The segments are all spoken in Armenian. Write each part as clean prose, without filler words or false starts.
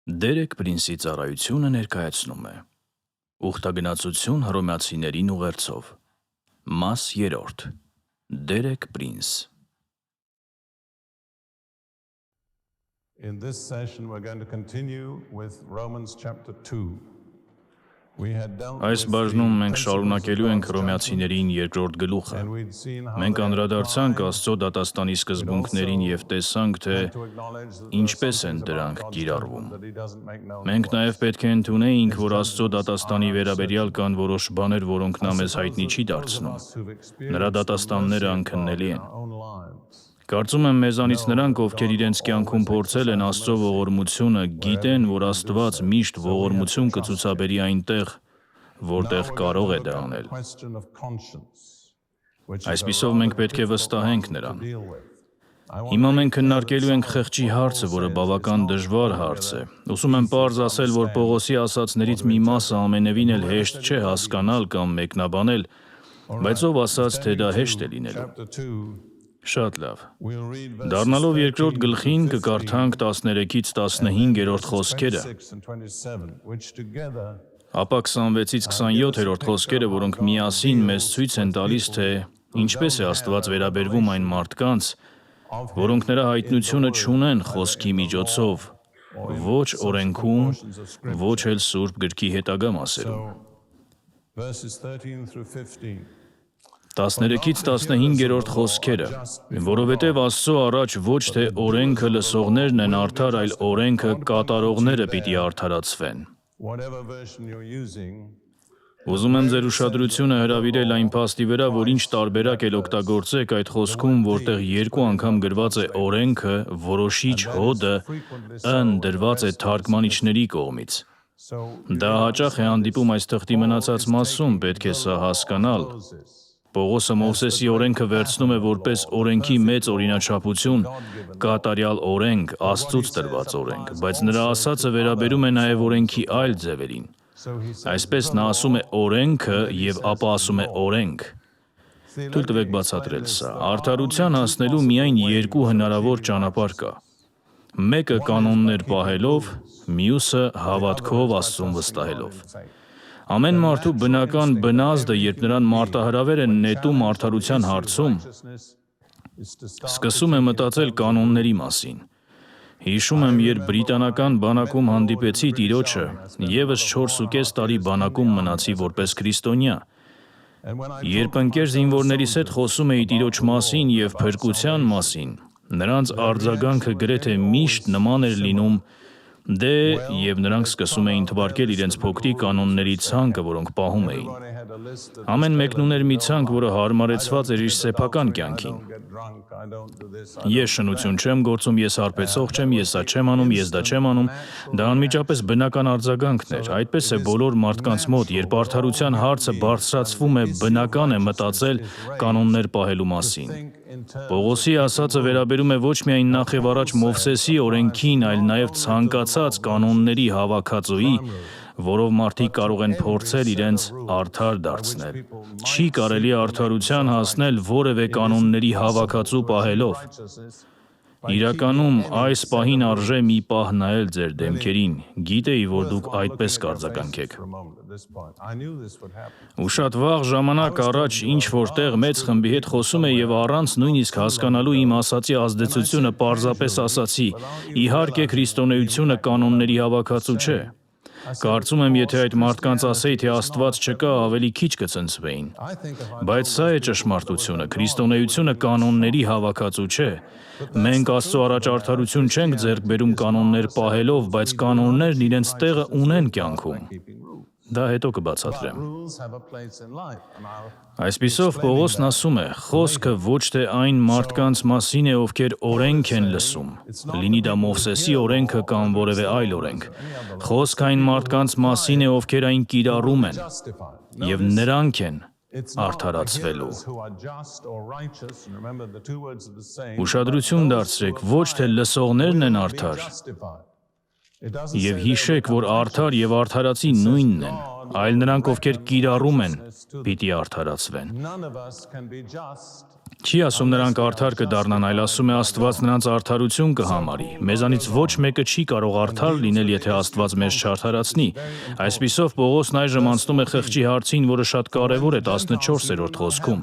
Դերեկ Պրինսի ծառայությունը ներկայացնում է ուխտագնացություն հռոմեացիներին ուղերձով Մաս 3 Դերեկ Պրինս In this session we're going to continue with Romans chapter 2. Այս բաժնում մենք շարունակելու ենք հռոմեացիներին երկրորդ գլուխը։ Մենք անդրադարձանք Աստծո դատաստանի սկզբունքներին և տեսանք, թե ինչպես են դրանք կիրառվում։ Մենք նաև պետք է ընդունեինք, որ Աստծո դատաստանի վերաբերյալ կան որոշ բաներ, որոնք նա մեզ հայտնի չի դարձնում։ Նրա դատաստանները անքննելի են։ Կարծում եմ մեզանից նրանք, ովքեր իրենց կյանքում փորձել են Աստծո ողորմությունը, գիտեն, որ Աստված միշտ ողորմություն կցուցաբերի այնտեղ, որտեղ կարող է դա անել։ Այսպիսով մենք պետք է վստահենք նրան։ Հիմա մենք քննարկելու ենք խեղճի հարցը, որը բավական դժվար հարց է։ Ուզում եմ պարզ ասել, որ Պողոսի ասացներից մի մասը ամենևին էլ հեշտ չէ հասկանալ կամ մեկնաբանել, բայց ով ասաց, թե դա հեշտ է լինելու։ Շատ լավ։ Դառնալով երկրորդ գլխին կկարդանք 13-ից 15-րդ խոսքերը, ապա 26-ից 27-րդ խոսքերը, որոնք միասին մեզ ցույց են տալիս, թե ինչպես է Աստված վերաբերվում այն մարդկանց, որոնք նրա հայտնությունը չունեն խոսքի միջոցով, ոչ օրենքում, ոչ էլ Սուրբ գրքի հետագա մասերում։ 13-ից 15-րդ խոսքերը, որովհետև Աստծո առաջ ոչ թե օրենքը լսողներն են արդար, այլ օրենքը կատարողները պիտի արդարացվեն։ Ուզում եմ ձեր ուշադրությունը հրավիրել այն փաստի վրա, որ ինչ տարբերակ էլ օգտագործեք այդ խոսքում, որտեղ երկու անգամ գրված է օրենքը, որոշիչ հոդը ըն դրված է թարգմանիչների կողմից։ Դա հաճախ է հանդիպում այս թղթի մնացած մասում, պետք է սա հասկանալ։ Պողոսը Մովսեսի օրենքը վերցնում է որպես օրենքի մեծ օրինաչափություն, կատարյալ օրենք, Աստծուց տրված օրենք, բայց նրա ասածը վերաբերում է նաև օրենքի այլ ձևերին։ Այսպես նա ասում է օրենքը և ապա ասում է օրենք։ Թույլ տվեք բացատրել սա։ Արդարության հասնելու միայն երկու հնարավոր ճանապարհ կա։ Մեկը կանոններ պահելով, մյուսը հավատքով Աստծուն վստահելով։ Ամեն մարդու բնական բնազդը, երբ նրան մարտահրավեր են նետում արդարության հարցում, սկսում է մտածել կանոնների մասին։ Հիշում եմ, երբ բրիտանական բանակում հանդիպեցի Տիրոջը, ևս 4.5 տարի բանակում մնացի որպես քրիստոնյա։ Երբ ընկեր զինվորներիս հետ խոսում էի Տիրոջ մասին և փրկության մասին, նրանց արձագանքը գրեթե միշտ նման էր լինում դե և նրանք սկսում էին թվարկել իրենց փոքրիկ կանոնների ցանկը, որոնք պահում էին։ Ամեն մեկն ուներ մի ցանկ, որը հարմարեցված էր իր սեփական կյանքին։ Ես շնություն չեմ գործում, ես հարբեցող չեմ, ես սա չեմ անում, ես դա չեմ անում։ Դա անմիջապես բնական արձագանքն էր։ Այդպես է բոլոր մարդկանց մոտ, երբ արդարության հարցը բարձրացվում է, բնական է մտածել կանոններ պահելու մասին։ Պողոսի ասածը վերաբերում է ոչ միայն նախ և առաջ Մովսեսի օրենքին, այլ նաև ցանկացած կանոնների հավաքածուի, որով մարդիկ կարող են փորձել իրենց արդար դարձնել։ Չի կարելի արդարության հասնել որևէ կանոնների հավաքածու պահելով։ Իրականում այս պահին արժե մի պահ նայել ձեր դեմքերին, գիտեի, որ դուք այդպես կարձագանքեք։ Ու շատ վաղ ժամանակ առաջ ինչ-որ տեղ մեծ խմբի հետ խոսում էի և առանց նույնիսկ հասկանալու իմ ասացի ազդեցությունը պարզապես ասացի. իհարկե քրիստոնեությունը կանոնների հավաքածու չէ։ Կարծում եմ, եթե այդ մարդկանց ասեի, թե Աստված չկա, ավելի քիչ կցնցվեին։ Բայց սա է ճշմարտությունը, քրիստոնեությունը կանոնների հավաքածու չէ։ Մենք Աստծո առաջ արդարություն չենք ձեռք բերում կանոններ պահելով, բայց կանոններն իրենց տեղը ունեն կյանքում։ Դա հետո կբացատրեմ։ Այսպիսով Պողոսն ասում է, խոսքը ոչ թե այն մարդկանց մասին է, ովքեր օրենք են լսում, լինի դա Մովսեսի օրենքը կամ որևէ այլ օրենք։ Խոսքը այն մարդկանց մասին է, ովքեր այն կիրառում են, և նրանք են արդարացվելու։ Ուշադրություն դարձրեք, ոչ թե լսողներն են արդար, և հիշեք, որ արդար և արդարացի նույնն են, այլ նրանք, ովքեր կիրառում են, պիտի արդարացվեն։ Չի ասում նրանք արդար կդառնան, այլ ասում է Աստված նրանց արդարություն կհամարի։ Մեզանից ոչ մեկը չի կարող արդար լինել, եթե Աստված մեզ չարդարացնի։ Այսպիսով Պողոսն այժմ անցնում է խղճի հարցին, որը շատ կարևոր է 14-րդ խոսքում։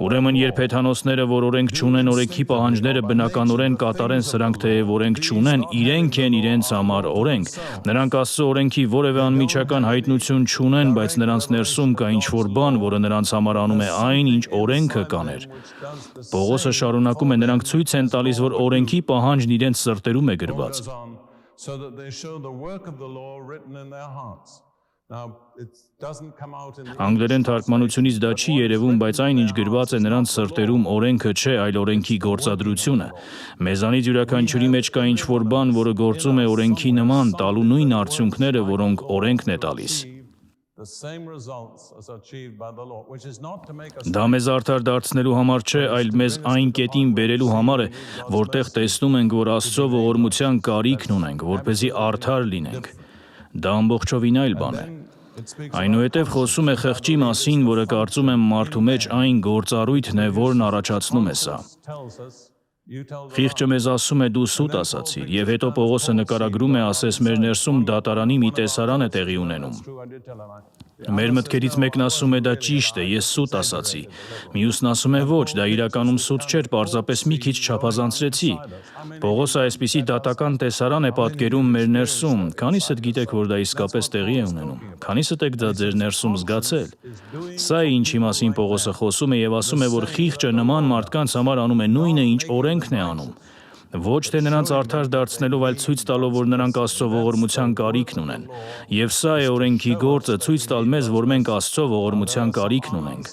Ուրեմն երբ հեթանոսները, որ օրենք չունեն, օրենքի պահանջները բնականորեն կատարեն, սրանք թեև օրենք չունեն, իրենք են իրենց համար օրենք։ Նրանք Աստծո օրենքի որևէ անմիջական հայտնություն չունեն, բայց նրանց ներսում կա ինչ-որ բան, որը նրանց համար անում է այն, ինչ օրենքը կաներ։ Պողոսը շարունակում է, նրանք ցույց են տալիս, որ օրենքի պահանջն իրենց սրտերում է գրված։ Անգլերեն թարգմանությունից դա չի երևում, բայց այն, ինչ գրված է նրանց սրտերում, օրենքը չէ, այլ օրենքի գործադրությունը։ Մեզանից յուրաքանչյուրի մեջ կա ինչ-որ բան, որը գործում է օրենքի նման, տալու նույն արդյունքները, որոնք օրենքն է տալիս։ Դա մեզ արդար դարձնելու համար չէ, այլ մեզ այն կետին բերելու համար է, որտեղ տեսնում ենք, որ Աստծո ողորմության կարիքն ունենք, որպեսզի արդար լինենք։ Դա ամբողջովին այլ բան է։ Այնուհետև խոսում է խղճի մասին, որը կարծում եմ մարդու մեջ այն գործառույթն է, որն առաջացնում է սա։ Խիղճը մեզ ասում է դու սուտ ասացիր, եւ հետո Պողոսը նկարագրում է, ասես մեր ներսում դատարանի մի տեսարան է տեղի ունենում։ Մեր մտքերից մեկն ասում է դա ճիշտ է, ես սուտ ասացի։ Մյուսն ասում է ոչ, դա իրականում սուտ չէր, պարզապես մի քիչ չափազանցրեցի։ Պողոսը այսպիսի դատական տեսարան է պատկերում մեր ներսում։ Քանիսդ գիտեք, որ դա իսկապես տեղի է ունենում։ Քանիսդ եք դա ձեր ներսում զգացել։ Սա է ինչի մասին Պողոսը խոսում է եւ ասում է, որ խիղճը նման մարդկանց համար անում է նույնը, ինչ օրենքն է անում։ Ոչ թե նրանց արդար դարձնելով, այլ ցույց տալով, որ նրանք Աստծո ողորմության կարիքն ունեն։ Եվ սա է օրենքի գործը, ցույց տալ մեզ, որ մենք Աստծո ողորմության կարիքն ունենք։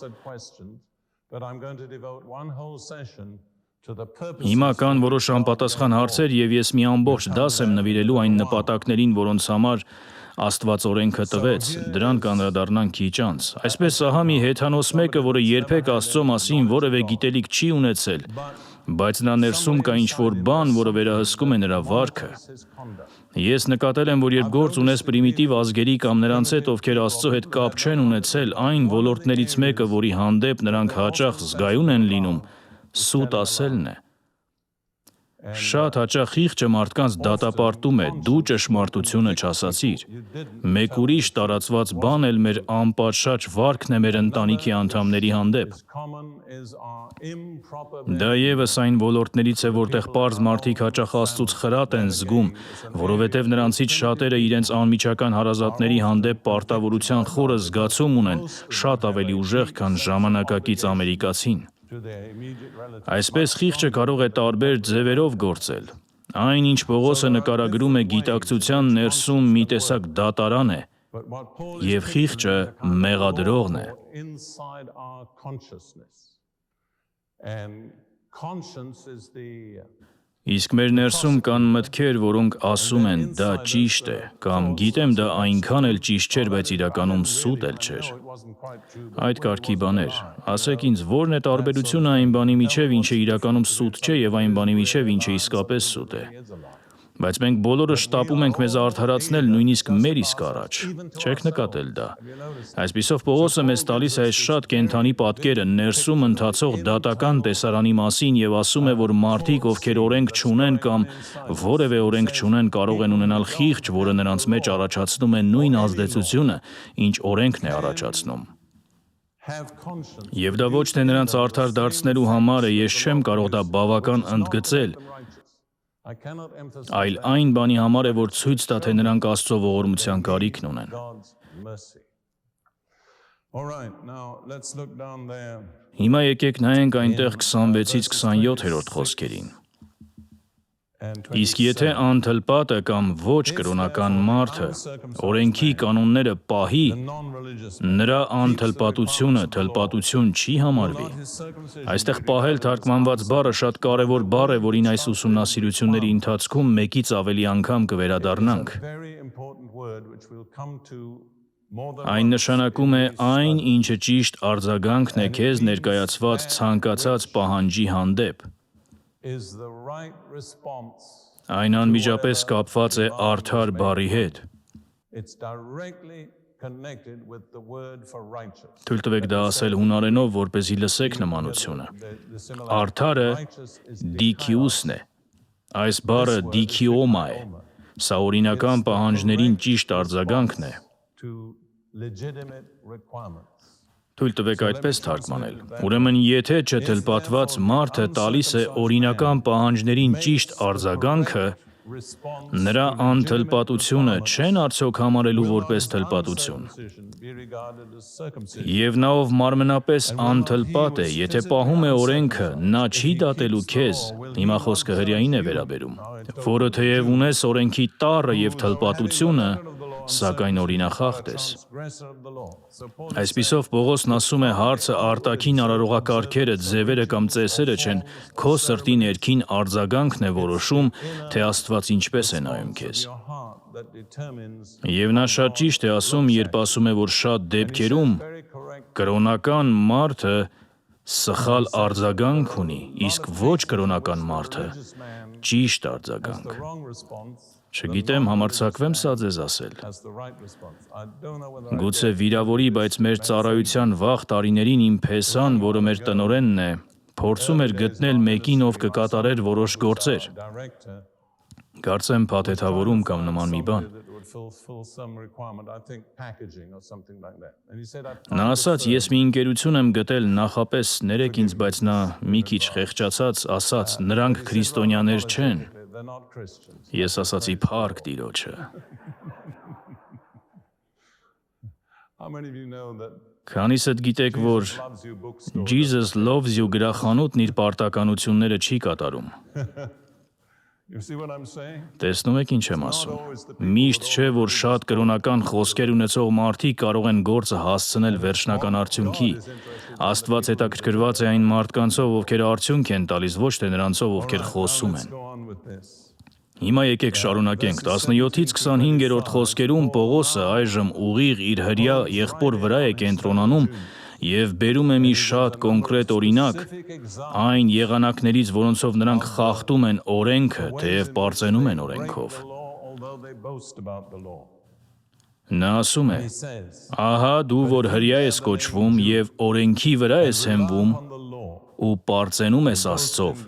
Հիմա կան որոշ անպատասխան հարցեր, եւ ես մի ամբողջ դաս եմ նվիրելու այն նպատակներին, որոնց համար Աստված օրենքը տվեց, դրան կանդրադառնանք քիչ անց։ Այսպես ահա մի հեթանոս մեկը, որը երբեք Աստծո մասին որևէ գիտելիք չի ունեցել, բայց նա ներսում կա ինչ-որ բան, որը վերահսկում է նրա վարքը։ Ես նկատել եմ, որ երբ գործ ունես պրիմիտիվ ազգերի կամ նրանց հետ, ովքեր Աստծո հետ կապ չեն ունեցել, այն ոլորտներից մեկը, որի հանդեպ նրանք հաճախ զգայուն են լինում, սուտ ասելն է։ Շատ հաճախ խիղճը մարդկանց դատապարտում է, դու ճշմարտությունը չասացիր։ Մեկ ուրիշ տարածված բան էլ մեր անպատշաճ վարքն է մեր ընտանիքի անդամների հանդեպ։ Դա ևս այն ոլորտներից է, որտեղ պարզ մարդիկ հաճախ Աստծուց խրատ են զգում, որովհետև նրանցից շատերը իրենց անմիջական հարազատների հանդեպ պարտավորության խորը զգացում ունեն, շատ ավելի ուժեղ, քան ժամանակակից ամերիկացին։ Այսպես խիղճը կարող է տարբեր ձևերով գործել։ Այն, ինչ Պողոսը նկարագրում է, գիտակցության ներսում մի տեսակ դատարան է, եւ խիղճը մեղադրողն է։ Իսկ մեր ներսում կան մտքեր, որոնք ասում են դա ճիշտ է, կամ գիտեմ դա այնքան էլ ճիշտ չէր, բայց իրականում սուտ էլ չէր։ Այդ կարգի բաներ։ Ասեք ինձ, ո՞րն է տարբերությունը այն բանի միջև, ինչը իրականում սուտ չէ, եւ այն բանի միջև, ինչը իսկապես սուտ է։ Բայց մենք բոլորը շտապում ենք մեզ արդարացնել նույնիսկ մեր իսկ առաջ։ Չեք նկատել դա։ Այսպիսով Պողոսը մեզ տալիս է այս շատ կենդանի պատկերը ներսում ընթացող դատական տեսարանի մասին եւ ասում է, որ մարդիկ, ովքեր օրենք չունեն կամ որևէ օրենք չունեն, կարող են ունենալ խիղճ, որը նրանց մեջ առաջացնում է նույն ազդեցությունը, ինչ օրենքն է առաջացնում։ Եվ դա ոչ թե նրանց արդար դարձնելու համար է, ես չեմ կարող դա բավական ընդգծել, այլ այն բանի համար է, որ ցույց տա, թե նրանք Աստծո ողորմության կարիքն ունեն։ Հիմա եկեք նայենք այնտեղ 26-ից 27-րդ խոսքերին։ Իսկ եթե անթլպատը կամ ոչ կրոնական մարդը օրենքի կանոնները պահի, նրա անթլպատությունը թլպատություն չի համարվի։ Այստեղ պահել թարգմանված բառը շատ կարևոր բառ է, որին այս ուսումնասիրությունների ընթացքում մեկից ավելի անգամ կվերադառնանք։ Այն նշանակում է այն, ինչը ճիշտ արձագանքն է քեզ ներկայացված ցանկացած պահանջի հանդեպ։ Այն անմիջապես կապված է արդար բառի հետ։ connected with the word for righteous. Թույլ տվեք դա ասել հունարենով, որպեսզի լսեք նմանությունը։ Արդարը դիքիուսն է։ Այս բառը դիքիոմա է։ Սա օրինական պահանջներին ճիշտ արձագանքն է։ To legitimate requirements. Թույլ տվեք այդպես թարգմանել։ Ուրեմն, եթե չթլպատված մարդը տալիս է օրինական պահանջներին ճիշտ արձագանքը, նրա անթլպատությունը չեն արդյոք համարելու որպես թլպատություն։ Եվ նա, ով մարմնապես անթլպատ է, եթե պահում է օրենքը, նա չի դատելու քեզ, հիմա խոսքը հրեային է վերաբերում, որը թեև ունես օրենքի տառը և թլպատությունը, սակայն օրինախախտ ես։ Այսպիսով Պողոսն ասում է, հարցը արտաքին արարողակարգերը, ձևերը կամ ծեսերը չեն, քո սրտի ներքին արձագանքն է որոշում, թե Աստված ինչպես է նայում քեզ։ Եվ նա շատ ճիշտ է ասում, երբ ասում է, որ շատ դեպքերում կրոնական մարդը սխալ արձագանք ունի, իսկ ոչ կրոնական մարդը ճիշտ արձագանք։ Չգիտեմ, համարձակվեմ սա ձեզ ասել։ Գուցե վիրավորի, բայց մեր ծառայության վաղ տարիներին իմ փեսան, որը մեր տնօրենն է, փորձում էր գտնել մեկին, ով կկատարեր որոշ գործեր։ Կարծեմ փաթեթավորում կամ նման մի բան։ Նա ասաց, ես մի ընկերություն եմ գտել, նախապես ներեք ինձ, բայց նա մի քիչ խեղճացած ասաց, նրանք քրիստոնյաներ չեն։ Ես ասացի, փառք Տիրոջը։ Քանիսդ գիտեք, որ Jesus loves you գրախանութն իր պարտականությունները չի կատարում։ Տեսնում եք ինչ եմ ասում։ Միշտ չէ, որ շատ կրոնական խոսքեր ունեցող մարդիկ կարող են գործը հասցնել վերջնական արդյունքի։ Աստված հետաքրքրված է այն մարդկանցով, ովքեր արդյունք են տալիս, ոչ թե նրանցով, ովքեր խոսում են։ Հիմա եկեք շարունակենք 17-ից 25-րդ խոսքերում Պողոսը այժմ ուղիղ իր հրյա եղբոր վրա է կենտրոնանում և բերում է մի շատ կոնկրետ օրինակ այն եղանակներից, որոնցով նրանք խախտում են օրենքը, թեև պարծենում են օրենքով։ Նա ասում է. «Ահա դու, որ հրյա ես կոչվում և օրենքի վրա ես հենվում ու պարծենում ես Աստծով։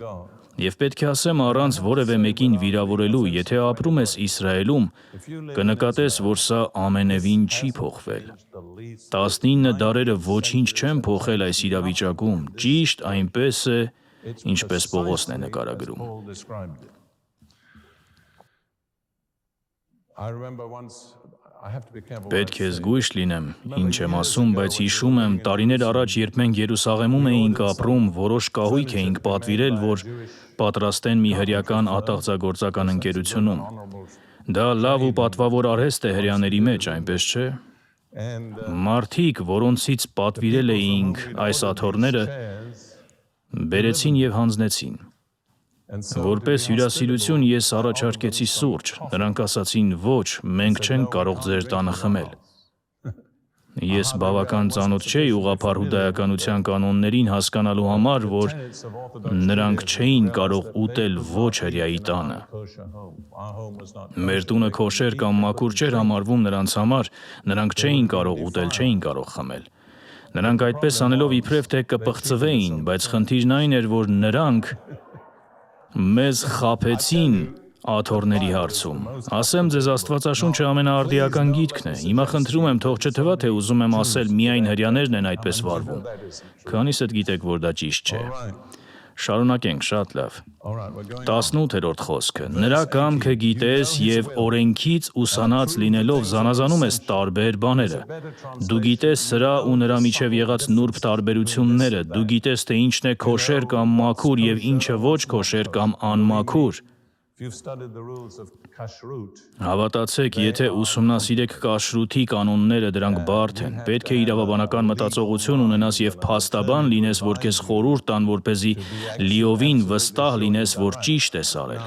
Եվ պետք է ասեմ առանց որևէ մեկին վիրավորելու, եթե ապրում ես Իսրայելում, կնկատես, որ սա ամենևին չի փոխվել։ 19 դարերը ոչինչ չեն փոխել այս իրավիճակում, ճիշտ այնպես է, ինչպես Պողոսն է նկարագրում։ Պետք է զգույշ լինեմ, ինչ եմ ասում, բայց հիշում եմ, տարիներ առաջ, երբ մենք Երուսաղեմում էինք ապրում, որոշ կահույք էինք պատվիրել, որ պատրաստեն մի հրեական ատաղձագործական ընկերությունում։ Դա լավ ու պատվավոր արհեստ է հրեաների մեջ, այնպես չէ։ Մարդիկ, որոնցից պատվիրել էինք այս աթոռները, բերեցին և հանձնեցին։ Որպես հյուրասիրություն ես առաջարկեցի սուրճ, նրանք ասացին, ոչ, մենք չենք կարող ձեր տանը խմել։ Ես բավական ծանոթ չէի ուղղափառ հուդայականության կանոններին հասկանալու համար, որ նրանք չէին կարող ուտել ոչ հրեայի տանը։ Մեր տունը քոշեր կամ մաքուր չէր համարվում նրանց համար, նրանք չէին կարող ուտել, չէին կարող խմել։ Նրանք այդպես անելով իբրև թե կպղծվեին, բայց խնդիրն այն էր, որ նրանք մեզ խաբեցին աթոռների հարցում։ Ասեմ ձեզ, Աստվածաշունչը ամենաարդիական գիրքն է։ Հիմա խնդրում եմ, թող չթվա, թե ուզում եմ ասել, միայն հրեաներն են այդպես վարվում։ Քանիսդ գիտեք, որ դա ճիշտ չէ։ Շարունակենք, շատ լավ։ 18-րդ խոսքը. Նրա կամքը գիտես և օրենքից ուսանած լինելով զանազանում ես տարբեր բաները։ Դու գիտես սրա ու նրա միջև եղած նուրբ տարբերությունները, դու գիտես, թե ինչն է քոշեր կամ մաքուր և ինչը ոչ քոշեր կամ անմաքուր։ Հավատացեք, եթե ուսումնասիրեք կաշրութի կանոնները, դրանք բարդ են։ Պետք է իրավաբանական մտածողություն ունենաս և փաստաբան լինես, որ քեզ խորհուրդ տան, որպեսզի լիովին վստահ լինես, որ ճիշտ ես արել։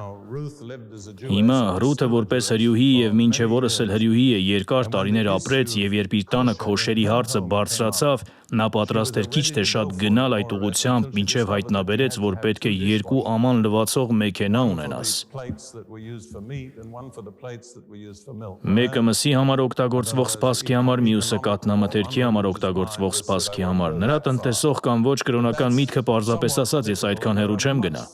Հիմա Ռութը որպես հրյուհի և մինչև օրս էլ հրյուհի է, երկար տարիներ ապրեց և երբ իր տանը քոշերի հարցը բարձրացավ, Նա պատրաստ էր քիչ թե շատ գնալ այդ ուղղությամբ, մինչև հայտնաբերեց, որ պետք է երկու աման լվացող մեքենա ունենաս։ Մեկը մսի համար օգտագործվող սպասքի համար, մյուսը կաթնամթերքի համար օգտագործվող սպասքի համար։ Նրա տնտեսող կամ ոչ կրոնական միտքը պարզապես ասած, ես այդքան հեռու չեմ գնա։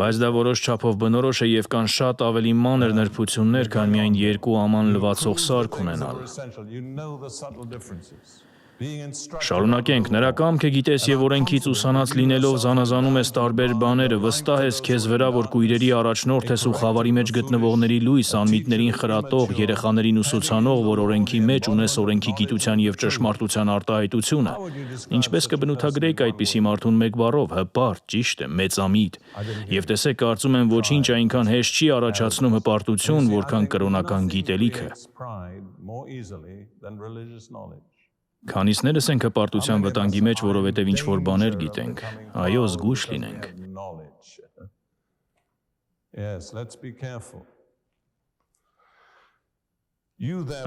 Բայց դա որոշ չափով բնորոշ է եւ կան շատ ավելի մանր նրբություններ, քան միայն երկու աման լվացող սարք ունենալ։ Շարունակենք, նրա կամքը գիտես եւ օրենքից ուսանած լինելով զանազանում ես տարբեր բաները, վստահ ես քեզ վրա, որ կույրերի առաջնորդ ես ու խավարի մեջ գտնվողների լույս, անմիտներին խրատող, երեխաներին ուսուցանող, որ օրենքի մեջ ունես օրենքի գիտության եւ ճշմարտության արտահայտությունը։ Ինչպես կբնութագրեիք այդպիսի մարդուն մեկ բառով, հպարտ, ճիշտ է, մեծամիտ։ Եվ տեսեք, կարծում եմ ոչինչ այնքան հեշտ չի առաջացնում հպարտություն, որքան կրոնական գիտելիքը։ Քանիսներս ենք հպարտության վտանգի մեջ, որովհետև ինչ-որ բաներ գիտենք, այո, զգույշ լինենք։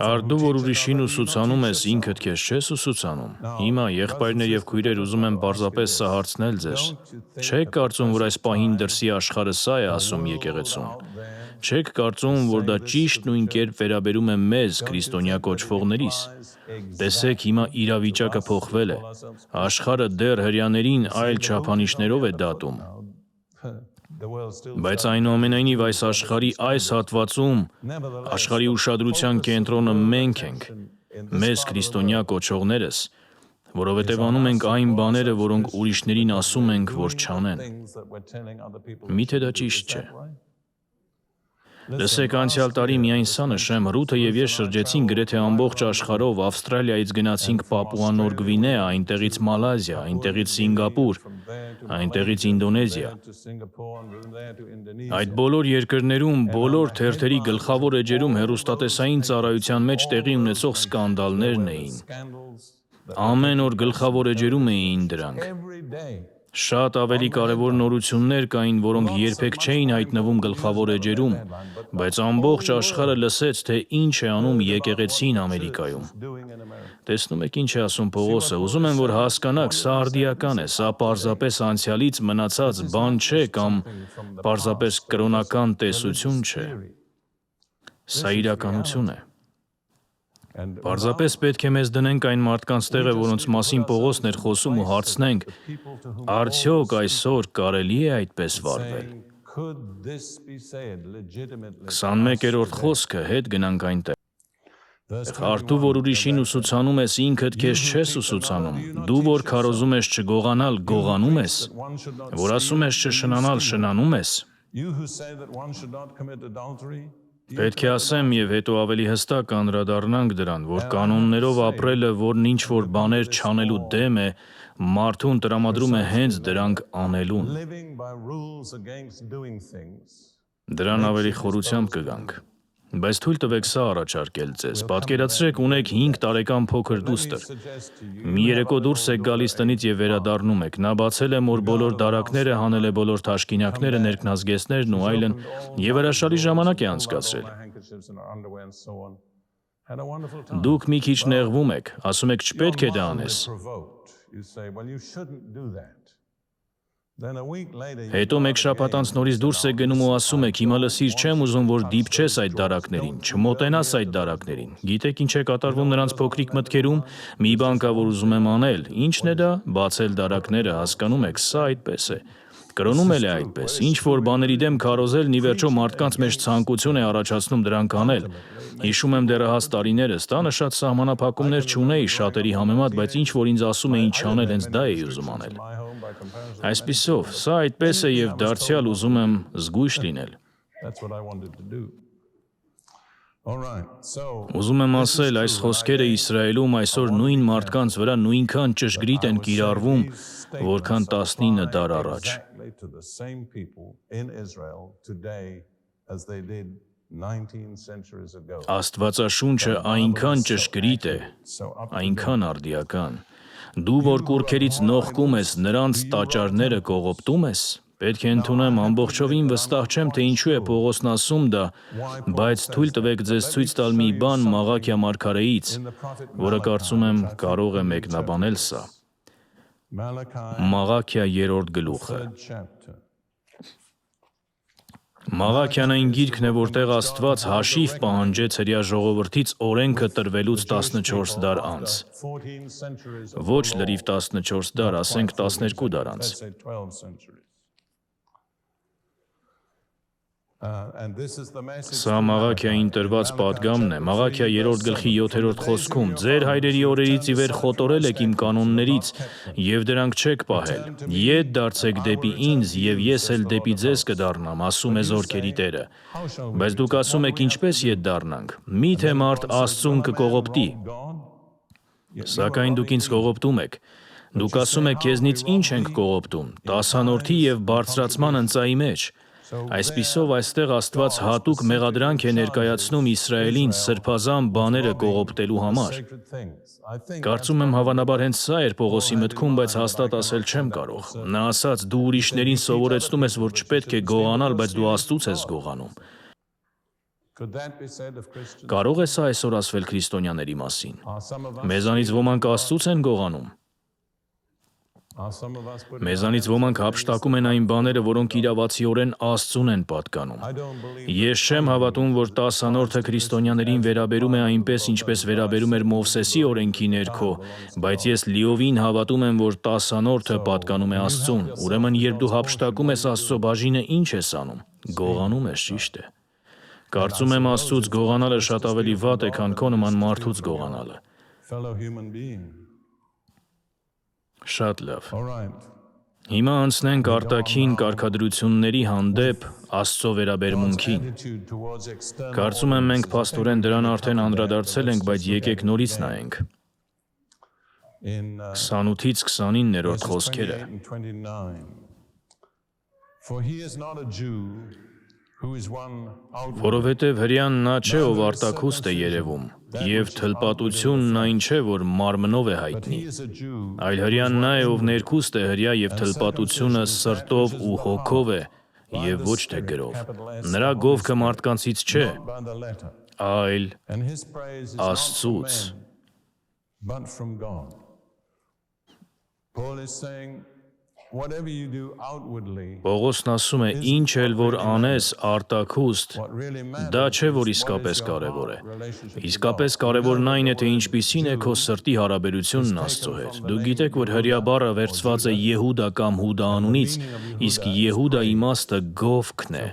Արդու, որ ուրիշին ուսուցանում ես, ինքդ քեզ չես ուսուցանում։ Հիմա, եղբայրներ եւ քույրեր, ուզում եմ պարզապես սա հարցնել ձեզ։ Չեք կարծում, որ այս պահին դրսի աշխարհը սա է ասում եկեղեցուն։ Չեք կարծում, որ դա ճիշտ նույն կերպ վերաբերում է մեզ, քրիստոնյա կոչվողներիս։ Տեսեք, հիմա իրավիճակը փոխվել է։ Աշխարհը դեռ հրյաներին այլ չափանիշներով է դատում։ Բայց այնուամենայնիվ այս աշխարհի այս հատվածում աշխարհի ուշադրության կենտրոնը մենք ենք, մեզ քրիստոնյա կոչողներս, որովհետև անում ենք այն բաները, որոնք ուրիշներին ասում ենք, որ չանեն։ Միթե դա ճիշտ չէ։ Լսեք, անցյալ տարի միայն սա նշեմ, Ռութը եւ ես շրջեցինք գրեթե ամբողջ աշխարհով, Ավստրալիայից գնացինք Պապուա Նոր Գվինեա, այնտեղից Մալազիա, այնտեղից Սինգապուր, այնտեղից Ինդոնեզիա։ Այդ բոլոր երկրներում, բոլոր թերթերի գլխավոր էջերում հեռուստատեսային ծառայության մեջ տեղի ունեցող սկանդալներն էին։ Ամեն օր գլխավոր էջերում էին դրանք։ Շատ ավելի կարևոր նորություններ կային, որոնք երբեք չէին հայտնվում գլխավոր էջերում, բայց ամբողջ աշխարհը լսեց, թե ինչ է անում եկեղեցին Ամերիկայում։ Տեսնում եք ինչ է ասում Պողոսը, ուզում եմ, որ հասկանաք, սա արդիական է, սա պարզապես անցյալից մնացած բան չէ կամ պարզապես կրոնական տեսություն չէ։ Սա իրականություն է։ Պարզապես պետք է մեզ դնենք այն մարդկանց տեղը, որոնց մասին Պողոսն էր խոսում ու հարցնենք, արդյոք այսօր կարելի է այդպես վարվել։ 21-րդ խոսքը, հետ գնանք այնտեղ։ Արդու, որ ուրիշին ուսուցանում ես, ինքդ քեզ չես ուսուցանում։ Դու, որ քարոզում ես չգողանալ, գողանում ես։ Որ ասում ես չշնանալ, շնանում ես։ Պետք է ասեմ եւ հետո ավելի հստակ անդրադառնանք դրան, որ կանոններով ապրելը, որն ինչ-որ բաներ չանելու դեմ է, մարդուն տրամադրում է հենց դրանք անելուն։ Դրան ավելի խորությամբ կգանք։ Բայց թույլ տվեք սա առաջարկել ձեզ։ Պատկերացրեք, ունեք 5 տարեկան փոքր դուստր։ Մի երեկո դուրս եք գալիս տնից եւ վերադառնում եք։ Նա բացել է մոր բոլոր դարակները, հանել է բոլոր թաշկինակները, ներքնազգեստներն ու այլն, եւ հրաշալի ժամանակ է անցկացրել։ Դուք մի քիչ նեղվում եք, ասում եք չպետք է դա անես։ Հետո մեկ շաբաթ անց նորից դուրս եք գնում ու ասում եք, հիմա լսիր, չեմ ուզում, որ դիպչես այդ դարակներին, չմոտենաս այդ դարակներին։ Գիտեք ինչ է կատարվում նրանց փոքրիկ մտքերում, մի բան կա, որ ուզում եմ անել, ինչն է դա, բացել դարակները, հասկանում եք, սա այդպես է։ Կրոնում էլ է այդպես, ինչ-որ բաների դեմ քարոզելն ի վերջո մարդկանց մեջ ցանկություն է առաջացնում դրանք անել։ Հիշում եմ դեռահաս տարիներս, տանը շատ սահմանափակումներ չունեի շատերի համեմատ, բայց ինչ-որ ինձ ասում էին չանել, հենց դա էի ուզում անել։ Այսպիսով, սա այդպես է եւ դարձյալ ուզում եմ զգույշ լինել։ Ուզում եմ ասել, այս խոսքերը Իսրայելում այսօր նույն մարդկանց վրա նույնքան ճշգրիտ են կիրառվում, որքան 19 դար առաջ։ Աստվածաշունչը այնքան ճշգրիտ է, այնքան արդիական։ Դու, որ կուռքերից նողկում ես, նրանց տաճարները կողոպտում ես, Պետք է ընդունեմ, ամբողջովին վստահ չեմ, թե ինչու է Պողոսն ասում դա, բայց թույլ տվեք ձեզ ցույց տալ մի բան Մաղաքիա մարգարեից, որը կարծում եմ կարող է մեկնաբանել սա։ Մաղաքիա 3-րդ գլուխը։ Մաղաքիան այն գիրքն է, որտեղ Աստված հաշիվ պահանջեց հրեա ժողովրդից օրենքը տրվելուց 14 դար անց։ Ոչ լրիվ 14 դար, ասենք 12 դար անց։ Սա Մաղաքիային տրված պատգամն է, Մաղաքիա 3-րդ գլխի 7-րդ խոսքում. «Ձեր հայրերի օրերից ի վեր խոտորել եք իմ կանոններից, և դրանք չեք պահել։ Ետ դարձեք դեպի ինձ, և ես էլ դեպի ձեզ կդառնամ, ասում է Զորքերի Տերը։ Բայց դուք ասում եք, ինչպես ետ դառնանք։ Մի՞թե մարդ Աստծուն կկողոպտի։ Սակայն դուք ինձ կողոպտում եք։ Դուք ասում եք, քեզնից ինչ ենք կողոպտում, տասանորդի և բարձրացման ընծայի մեջ։ Այսպիսով այստեղ Աստված հատուկ մեղադրանք է ներկայացնում Իսրայելին սրբազան բաները կողոպտելու համար։ Կարծում եմ հավանաբար հենց սա էր Պողոսի մտքում, բայց հաստատ ասել չեմ կարող։ Նա ասաց, դու ուրիշներին սովորեցնում ես, որ չպետք է գողանալ, բայց դու Աստծուց ես գողանում։ Կարող է սա այսօր ասվել քրիստոնյաների մասին։ Մեզանից ոմանք Աստծուց են գողանում։ Մեզանից ոմանք հափշտակում են այն բաները, որոնք իրավացիորեն Աստծուն են պատկանում։ Ես չեմ հավատում, որ տասանորդը քրիստոնյաներին վերաբերում է այնպես, ինչպես վերաբերում էր Մովսեսի օրենքի ներքո, բայց ես լիովին հավատում եմ, որ տասանորդը պատկանում է Աստծուն։ Ուրեմն, երբ դու հափշտակում ես Աստծո բաժինը, ինչ ես անում։ Գողանում ես, ճիշտ է։ Կարծում եմ Աստծուց գողանալը շատ ավելի վատ է, քան քո նման մարդուց գողանալը։ Շատ լավ։ Հիմա անցնենք արտաքին կարգադրությունների հանդեպ Աստծո վերաբերմունքին։ Կարծում եմ մենք փաստորեն դրան արդեն անդրադարձել ենք, բայց եկեք նորից նայենք։ 28-ից 29-րդ խոսքերը։ Որովհետև հրեան նա չէ, ով արտաքուստ է երևում, և թլպատությունն այն չէ, որ մարմնով է հայտնի, այլ հրեան նա է, ով ներքուստ է հրեա, և թլպատությունը սրտով ու հոգով է, և ոչ թե գրով։ Նրա գովքը մարդկանցից չէ, այլ Աստծուց։ Պողոսն ասում է, ինչ էլ որ անես արտաքուստ, դա չէ, որ իսկապես կարևոր է։ Իսկապես կարևորն այն է, թե ինչպիսին է քո սրտի հարաբերությունն Աստծո հետ։ Դուք գիտեք, որ հրեա բառը վերցված է Եհուդա կամ Հուդա անունից, իսկ Եհուդա իմաստը գովքն է։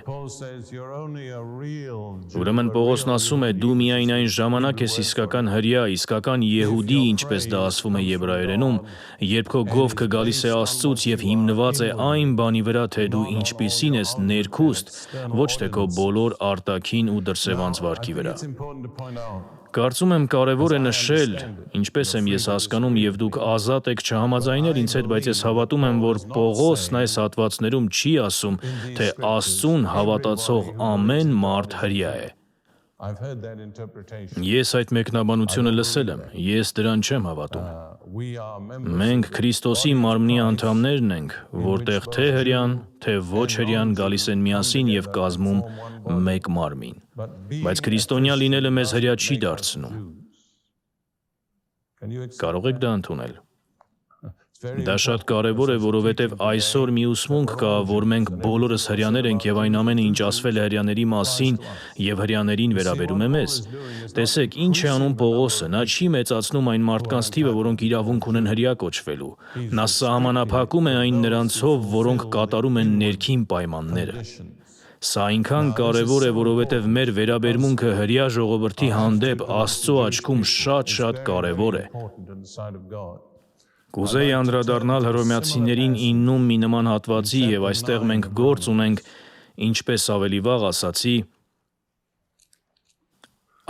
Ուրեմն Պողոսն ասում է, դու միայն այն ժամանակ ես իսկական հրեա, իսկական Եհուդի, ինչպես դա ասվում է եբրայերենում, երբ քո գովքը գալիս է Աստծուց և հիմնված է այն բանի վրա, թե դու ինչպիսին ես ներքուստ, ոչ թե քո բոլոր արտաքին ու դրսևանց վարքի վրա։ Կարծում եմ կարևոր է նշել, ինչպես եմ ես հասկանում, և դուք ազատ եք չհամաձայնել ինձ հետ, բայց ես հավատում եմ, որ Պողոսն այս հատվածներում չի ասում, թե Աստծուն հավատացող ամեն մարդ հրեա է։ Ես այդ մեկնաբանությունը լսել եմ, ես դրան չեմ հավատում։ Մենք Քրիստոսի մարմնի անդամներն ենք, որտեղ թե հրեան, թե ոչ հրեան գալիս են միասին և կազմում մեկ մարմին։ Բայց քրիստոնյա լինելը մեզ հրեա չի դարձնում։ Կարող եք դա ընդունել։ Դա շատ կարևոր է, որովհետև այսօր մի ուսմունք կա, որ մենք բոլորս հրեաներ ենք և այն ամենը, ինչ ասվել է հրեաների մասին և հրեաներին վերաբերում է մեզ։ Տեսեք, ինչ է անում Պողոսը, նա չի մեծացնում այն մարդկանց թիվը, որոնք իրավունք ունեն հրեա կոչվելու։ Նա սահմանափակում է այն նրանցով, որոնք կատարում են ներքին պայմանները։ Սա այնքան կարևոր է, որովհետև մեր վերաբերմունքը հրեա ժողովրդի հանդեպ Աստծո աչքում շատ կարևոր է։ Կուզեի անդրադառնալ Հռոմեացիներին 9-ում մի նման հատվածի, և այստեղ մենք գործ ունենք, ինչպես ավելի վաղ ասացի,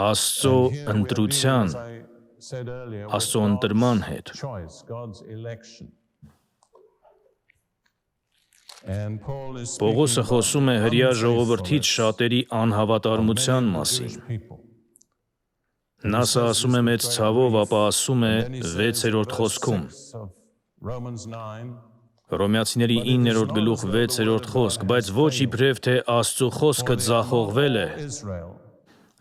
Աստծո ընտրության, Աստծո ընտրման հետ։ Պողոսը խոսում է հրեա ժողովրդից շատերի անհավատարմության մասին։ Նա սա ասում է մեծ ցավով, ապա ասում է 6-րդ խոսքում. Հռոմեացիների 9-րդ գլուխ 6-րդ խոսք, բայց ոչ իբրև թե Աստծո խոսքը ձախողվել է,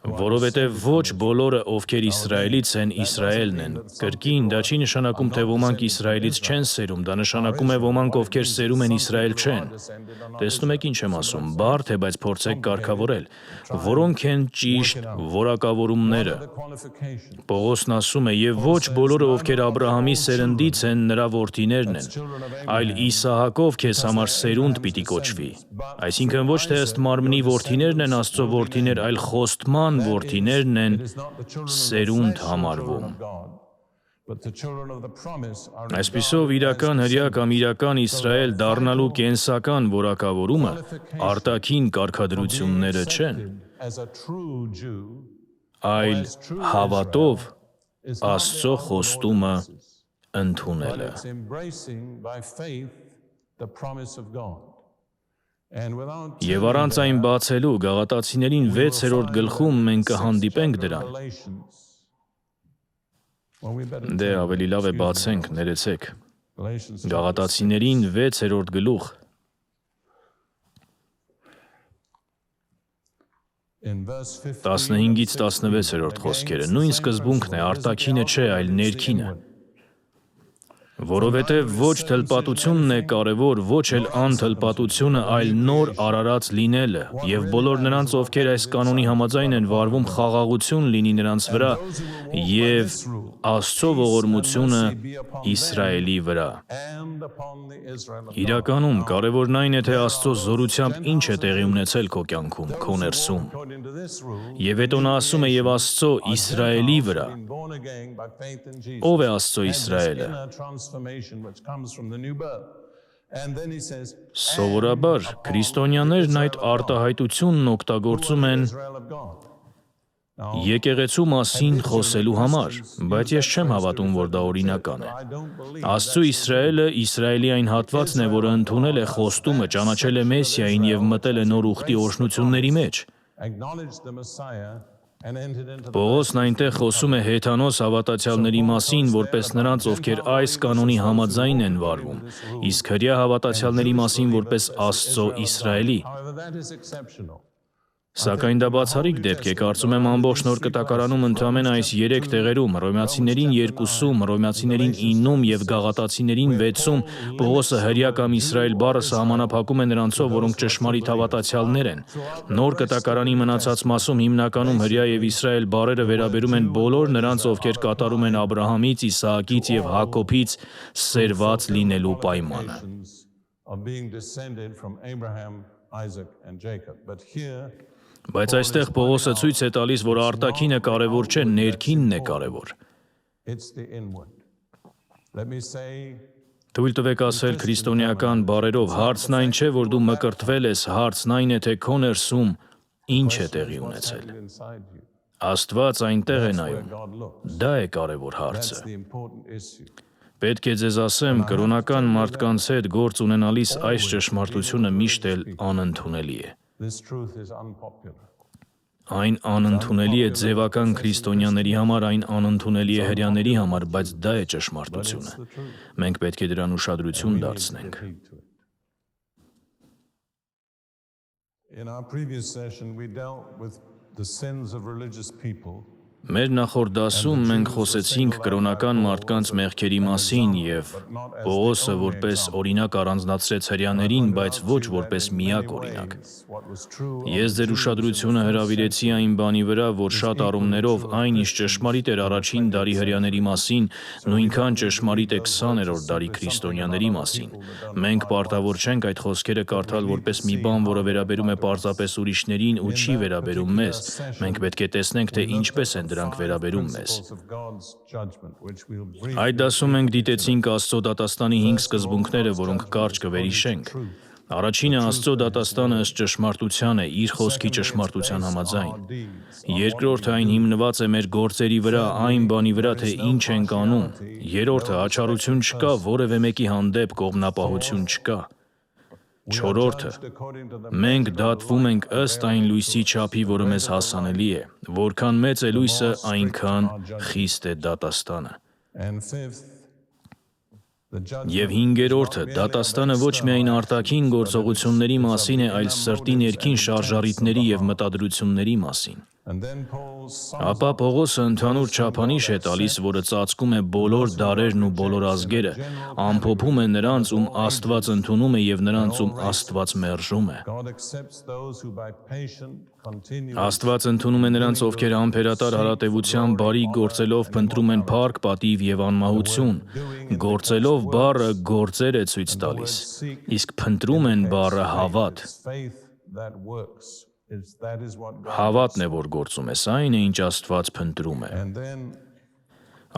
որովհետև ոչ բոլորը, ովքեր Իսրայելից են, Իսրայելն են։ Կրկին, դա չի նշանակում, թե ոմանք Իսրայելից չեն սերում, դա նշանակում է ոմանք, ովքեր սերում են Իսրայել չեն։ Տեսնում եք ինչ եմ ասում, բարդ է, բայց փորձեք կարգավորել։ Որոնք են ճիշտ որակավորումները։ Պողոսն ասում է, եւ ոչ բոլորը, ովքեր Աբրահամի սերնդից են, նրա որդիներն են, այլ Իսահակով քեզ համար սերունդ պիտի կոչվի։ Այսինքն ոչ թե ըստ մարմնի որդիներն են Աստծո որդիներ, այլ խոստման որդիներն են սերունդ համարվում։ Այսպիսով իրական հրյա կամ իրական Իսրայել դառնալու կենսական որակավորումը արտաքին կարգադրությունները չեն, այլ հավատով Աստծո խոստումը ընդունելը։ Եվ առանց այն բացելու Գաղատացիներին 6-րդ գլխում մենք կհանդիպենք դրան։ Դե ավելի լավ է բացենք, ներեցեք։ Գաղատացիներին 6-րդ գլուխ 15-ից 16-րդ խոսքերը, նույն սկզբունքն է, արտաքինը չէ, այլ ներքինը։ Որովհետև ոչ թլպատությունն է կարևոր, ոչ էլ անթլպատությունը, այլ նոր արարած լինելը, եւ բոլոր նրանց, ովքեր այս կանոնի համաձայն են վարվում, խաղաղություն լինի նրանց վրա եւ Աստծո ողորմությունը Իսրայելի վրա։ Իրականում կարևորն այն է, թե Աստծո զորությամբ ինչ է տեղի ունեցել քո կյանքում, քո ներսում։ Եվ հետո նա ասում է եւ Աստծո Իսրայելի վրա։ Ո՞վ է Աստծո Իսրայելը։ Սովորաբար քրիստոնյաներն այդ արտահայտությունն օգտագործում են եկեղեցու մասին խոսելու համար, բայց ես չեմ հավատում, որ դա օրինական է։ Աստծո Իսրայելը Իսրայելի այն հատվածն է, որը ընդունել է խոստումը, ճանաչել է Մեսիային եւ մտել է նոր ուխտի օրհնությունների մեջ։ Պողոսն այնտեղ խոսում է հեթանոս հավատացյալների մասին, որպես նրանց, ովքեր այս կանոնի համաձայն են վարվում, իսկ հրյա հավատացյալների մասին, որպես Աստծո Իսրայելի։ Սակայն դա բացառիկ դեպք է, կարծում եմ ամբողջ Նոր Կտակարանում ընդամենը այս 3 տեղերում, Հռոմեացիներին 2-ում, Հռոմեացիներին 9-ում եւ Գաղատացիներին 6-ում, Պողոսը հրյա կամ Իսրայել բառը սահմանափակում է նրանցով, որոնք ճշմարիտ հավատացյալներ են։ Նոր Կտակարանի մնացած մասում հիմնականում հրյա եւ Իսրայել բառերը վերաբերում են բոլոր նրանց, ովքեր կատարում են Աբրահամից, Իսահակից եւ Հակոբից սերված լինելու պայմանը։ Բայց այստեղ Պողոսը ցույց է տալիս, որ արտաքինը կարևոր չէ, ներքինն է կարևոր։ Թույլ տվեք ասել քրիստոնեական բառերով, հարցն այն չէ, որ դու մկրտվել ես, հարցն այն է, թե քո ներսում ինչ է տեղի ունեցել։ Աստված այնտեղ է նայում։ Դա է կարևոր հարցը։ Պետք է ձեզ ասեմ, կրոնական մարդկանց հետ գործ ունենալիս այս ճշմարտությունը միշտ էլ անընդունելի է։ Այն անընդունելի է ձևական քրիստոնյաների համար, այն անընդունելի է հրյաների համար, բայց դա է ճշմարտությունը։ Մենք պետք է դրան ուշադրություն դարձնենք։ Մեր նախորդ դասում մենք խոսեցինք կրոնական մարդկանց մեղքերի մասին եւ Պողոսը որպես օրինակ առանձնացրեց հրյաներին, բայց ոչ որպես միակ օրինակ։ Ես ձեր ուշադրությունը հրավիրեցի այն բանի վրա, որ շատ առումներով այն, ինչ ճշմարիտ էր առաջին դարի հրյաների մասին, նույնքան ճշմարիտ է 20-րդ դարի քրիստոնյաների մասին։ Մենք պարտավոր չենք այդ խոսքերը կարդալ որպես մի բան, որը վերաբերում է պարզապես ուրիշներին ու չի վերաբերում մեզ։ Մենք պետք է տեսնենք, թե ինչպես են դրանք վերաբերում մեզ։ Այդ դասում մենք դիտեցինք Աստծո դատաստանի 5 սկզբունքները, որոնք կարճ կվերհիշենք։ Առաջինը Աստծո դատաստանը ըստ ճշմարտության է, իր խոսքի ճշմարտության համաձայն։ Երկրորդը այն հիմնված է մեր գործերի վրա, այն բանի վրա, թե ինչ ենք անում։ Երրորդը աչառություն չկա, որևէ մեկի հանդեպ կողմնապահություն չկա։ Չորրորդը մենք դատվում ենք ըստ այն լույսի չափի, որը մեզ հասանելի է, որքան մեծ է լույսը, այնքան խիստ է դատաստանը։ Եվ հինգերորդը դատաստանը ոչ միայն արտաքին գործողությունների մասին է, այլ սրտի ներքին շարժառիթների և մտադրությունների մասին։ Ապա Պողոսը ընդհանուր չափանիշ է տալիս, որը ծածկում է բոլոր դարերն ու բոլոր ազգերը, ամփոփում է նրանց, ում Աստված ընդունում է և նրանց, ում Աստված մերժում է։ Աստված ընդունում է նրանց, ովքեր համբերատար հարատևության բարիք գործելով փնտրում են փառք, պատիվ և անմահություն։ Գործելով բառը գործեր է ցույց տալիս, իսկ փնտրում են բառը հավատ։ Հավատն է, որ գործում է, սա այն է, ինչ Աստված փնտրում է։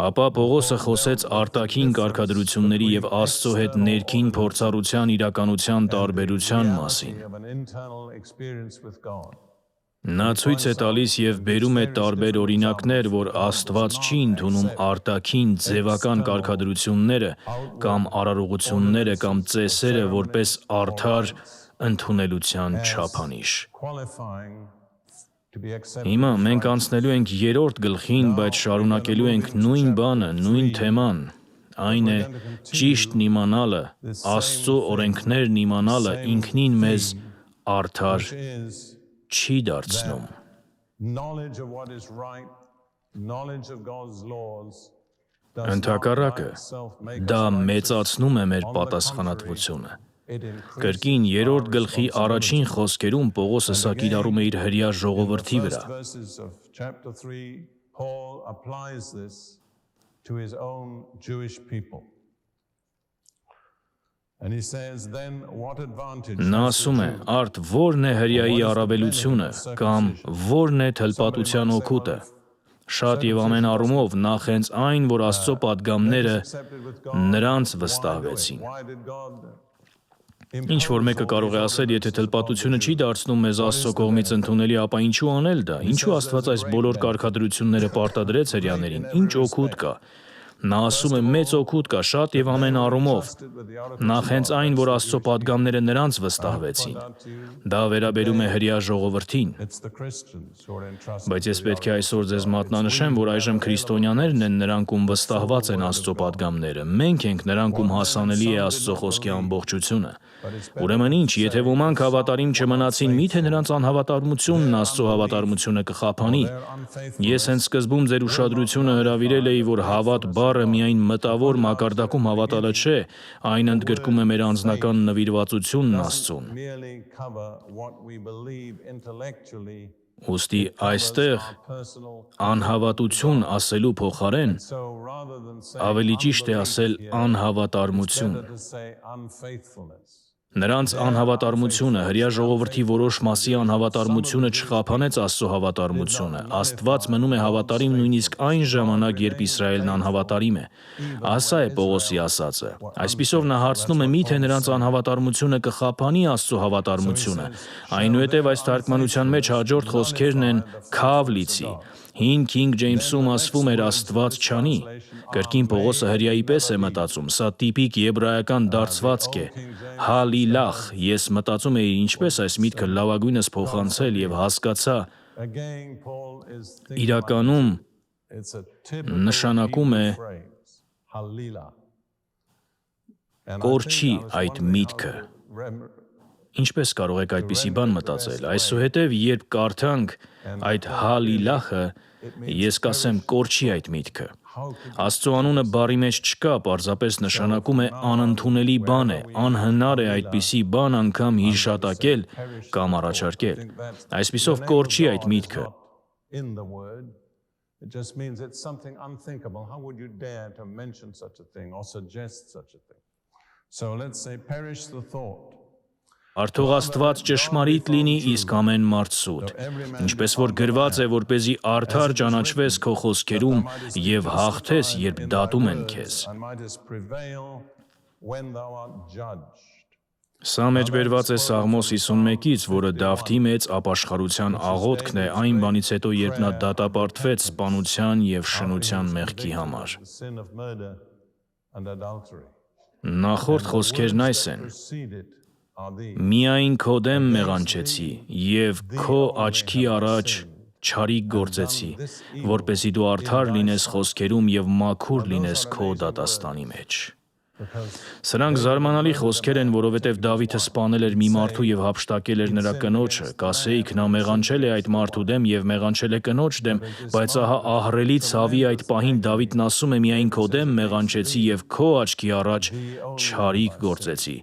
Ապա Պողոսը խոսեց արտաքին կարգադրությունների և Աստծո հետ ներքին փորձառության իրականության տարբերության մասին։ Նա ցույց է տալիս և բերում է տարբեր օրինակներ, որ Աստված չի ընդունում արտաքին ձևական կարգադրությունները կամ արարողությունները կամ ծեսերը որպես արդար ընդունելության չափանիշ։ Հիմա մենք անցնելու ենք 3-րդ գլխին, բայց շարունակելու ենք նույն բանը, նույն թեման, այն է ճիշտն իմանալը, Աստծո օրենքներն իմանալը ինքնին մեզ արդար չի դարձնում։ Ընդհակառակը, դա մեծացնում է մեր պատասխանատվությունը։ Կրկին 3-րդ գլխի առաջին խոսքերում Պողոսը սա կիրառում է իր հրեա ժողովրդի վրա։ Նա ասում է. «Արդ ո՞րն է հրեայի առավելությունը, կամ ո՞րն է թլպատության օգուտը։ Շատ և ամեն առումով նախ հենց այն, որ Աստծո պատգամները նրանց վստահվեցին»։ Ինչ որ մեկը կարող է ասել, եթե թլպատությունը չի դարձնում մեզ Աստծո կողմից ընդունելի, ապա ինչու անել դա, ինչու Աստված այս բոլոր կարգադրությունները պարտադրեց հրեաներին, ինչ օգուտ կա։ Նա ասում է, մեծ օգուտ կա, շատ և ամեն առումով։ Նախ հենց այն, որ Աստծո պատգամները նրանց վստահվեցին։ Դա վերաբերում է հրեա ժողովրդին։ Բայց ես պետք է այսօր ձեզ մատնանշեմ, որ այժմ քրիստոնյաներն են նրանք, ում վստահված են Աստծո պատգամները։ Մենք ենք նրանք, ում հասանելի է Աստծո խոսքի ամբողջությունը։ Ուրեմն ինչ, եթե ոմանք հավատարիմ չմնացին, միթե նրանց անհավատարմությունն Աստծո հավատարմությունը կխափանի։ Ես հենց սկզբում ձեր ուշադրությունը հրավիրել էի, որ հավատ բառը միայն մտավոր մակարդակում հավատալը չէ, այն ընդգրկում է մեր անձնական նվիրվածությունն Աստծուն։ Ուստի այստեղ անհավատություն ասելու փոխարեն ավելի ճիշտ է ասել անհավատարմություն։ Նրանց անհավատարմությունը, հրեա ժողովրդի որոշ մասի անհավատարմությունը չխափանեց Աստծո հավատարմությունը։ Աստված մնում է հավատարիմ նույնիսկ այն ժամանակ, երբ Իսրայելն անհավատարիմ է։ Ասա է Պողոսի ասածը։ Այսպիսով նա հարցնում է, միթե նրանց անհավատարմությունը կխափանի Աստծո հավատարմությունը։ Այնուհետև այս թարգմանության մեջ հաջորդ խոսքերն են «քավ լիցի»։ Հին Քինգ Ջեյմսում ասվում էր «Աստված չանի»։ Կրկին Պողոսը հրեայի պես է մտածում, սա տիպիկ եբրայական դարձվածք է։ Հալիլախ, ես մտածում էի ինչպես այս միտքը լավագույնս փոխանցել և հասկացա, իրականում նշանակում է կորչի այդ միտքը։ Ինչպես կարող եք այդպիսի բան մտածել։ Այսուհետև, երբ կարդանք այդ հալիլախը, ես կասեմ կորչի այդ միտքը։ Աստծո անունը բառի մեջ չկա, պարզապես նշանակում է անընդունելի բան է, անհնար է այդպիսի բան անգամ հիշատակել կամ առաջարկել։ Այսպիսով կորչի այդ միտքը։ Արդող Աստված ճշմարիտ լինի, իսկ ամեն մարդ սուտ։ Ինչպես որ գրված է, որպեսզի արդար ճանաչվես քո խոսքերում և հաղթես, երբ դատում են քեզ։ Սա մեջբերված է Սաղմոս 51-ից, որը Դավթի մեծ ապաշխարության աղոթքն է այն բանից հետո, երբ նա դատապարտվեց սպանության և շնության մեղքի համար։ Նախորդ խոսքերն այս են. «Միայն քո դեմ մեղանչեցի և քո աչքի առաջ չարիք գործեցի, որպեսզի դու արդար լինես խոսքերում և մաքուր լինես քո դատաստանի մեջ»։ Սրանք զարմանալի խոսքեր են, որովհետև Դավիթը սպանել էր մի մարդու և հափշտակել էր նրա կնոջը, կասեիք նա մեղանչել է այդ մարդու դեմ և մեղանչել է կնոջ դեմ, բայց ահա ահռելի ցավի այդ պահին Դավիթն ասում է միայն քո դեմ մեղանչեցի և քո աչքի առաջ չարիք գործեցի։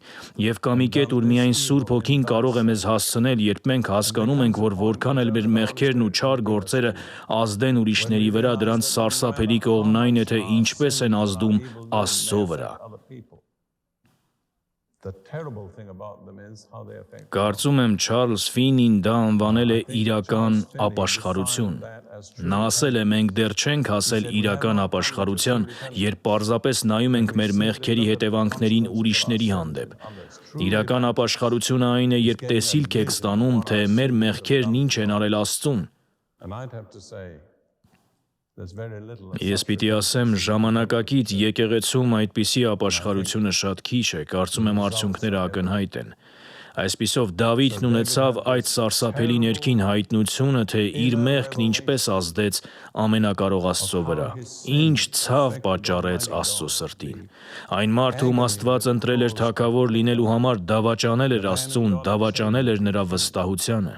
Եվ կա մի կետ, ուր միայն Սուրբ Հոգին կարող է մեզ հասցնել, երբ մենք հասկանում ենք, որ որքան էլ մեր մեղքերն ու չար գործերը ազդեն ուրիշների վրա, դրանց սարսափելի կողմն այն է, թե ինչպես են ազդում Աստծո վրա։ Կարծում եմ Չարլզ Ֆինին դա անվանել է իրական ապաշխարություն։ Նա ասել է, մենք դեռ չենք հասել իրական ապաշխարության, երբ պարզապես նայում ենք մեր մեղքերի հետևանքներին ուրիշների հանդեպ։ Իրական ապաշխարությունը այն է, երբ տեսիլք եք ստանում, թե մեր մեղքերն ինչ են արել Աստծուն։ Ես պիտի ասեմ, ժամանակակից եկեղեցում այդպիսի ապաշխարությունը շատ քիչ է, կարծում եմ արդյունքները ակնհայտ են։ Այսպիսով Դավիթն ունեցավ այդ սարսափելի ներքին հայտնությունը, թե իր մեղքն ինչպես ազդեց ամենակարող Աստծո վրա, ինչ ցավ պատճառեց Աստծո սրտին։ Այն մարդը, ում Աստված ընտրել էր թագավոր լինելու համար, դավաճանել էր Աստծուն, դավաճանել էր նրա վստահությանը։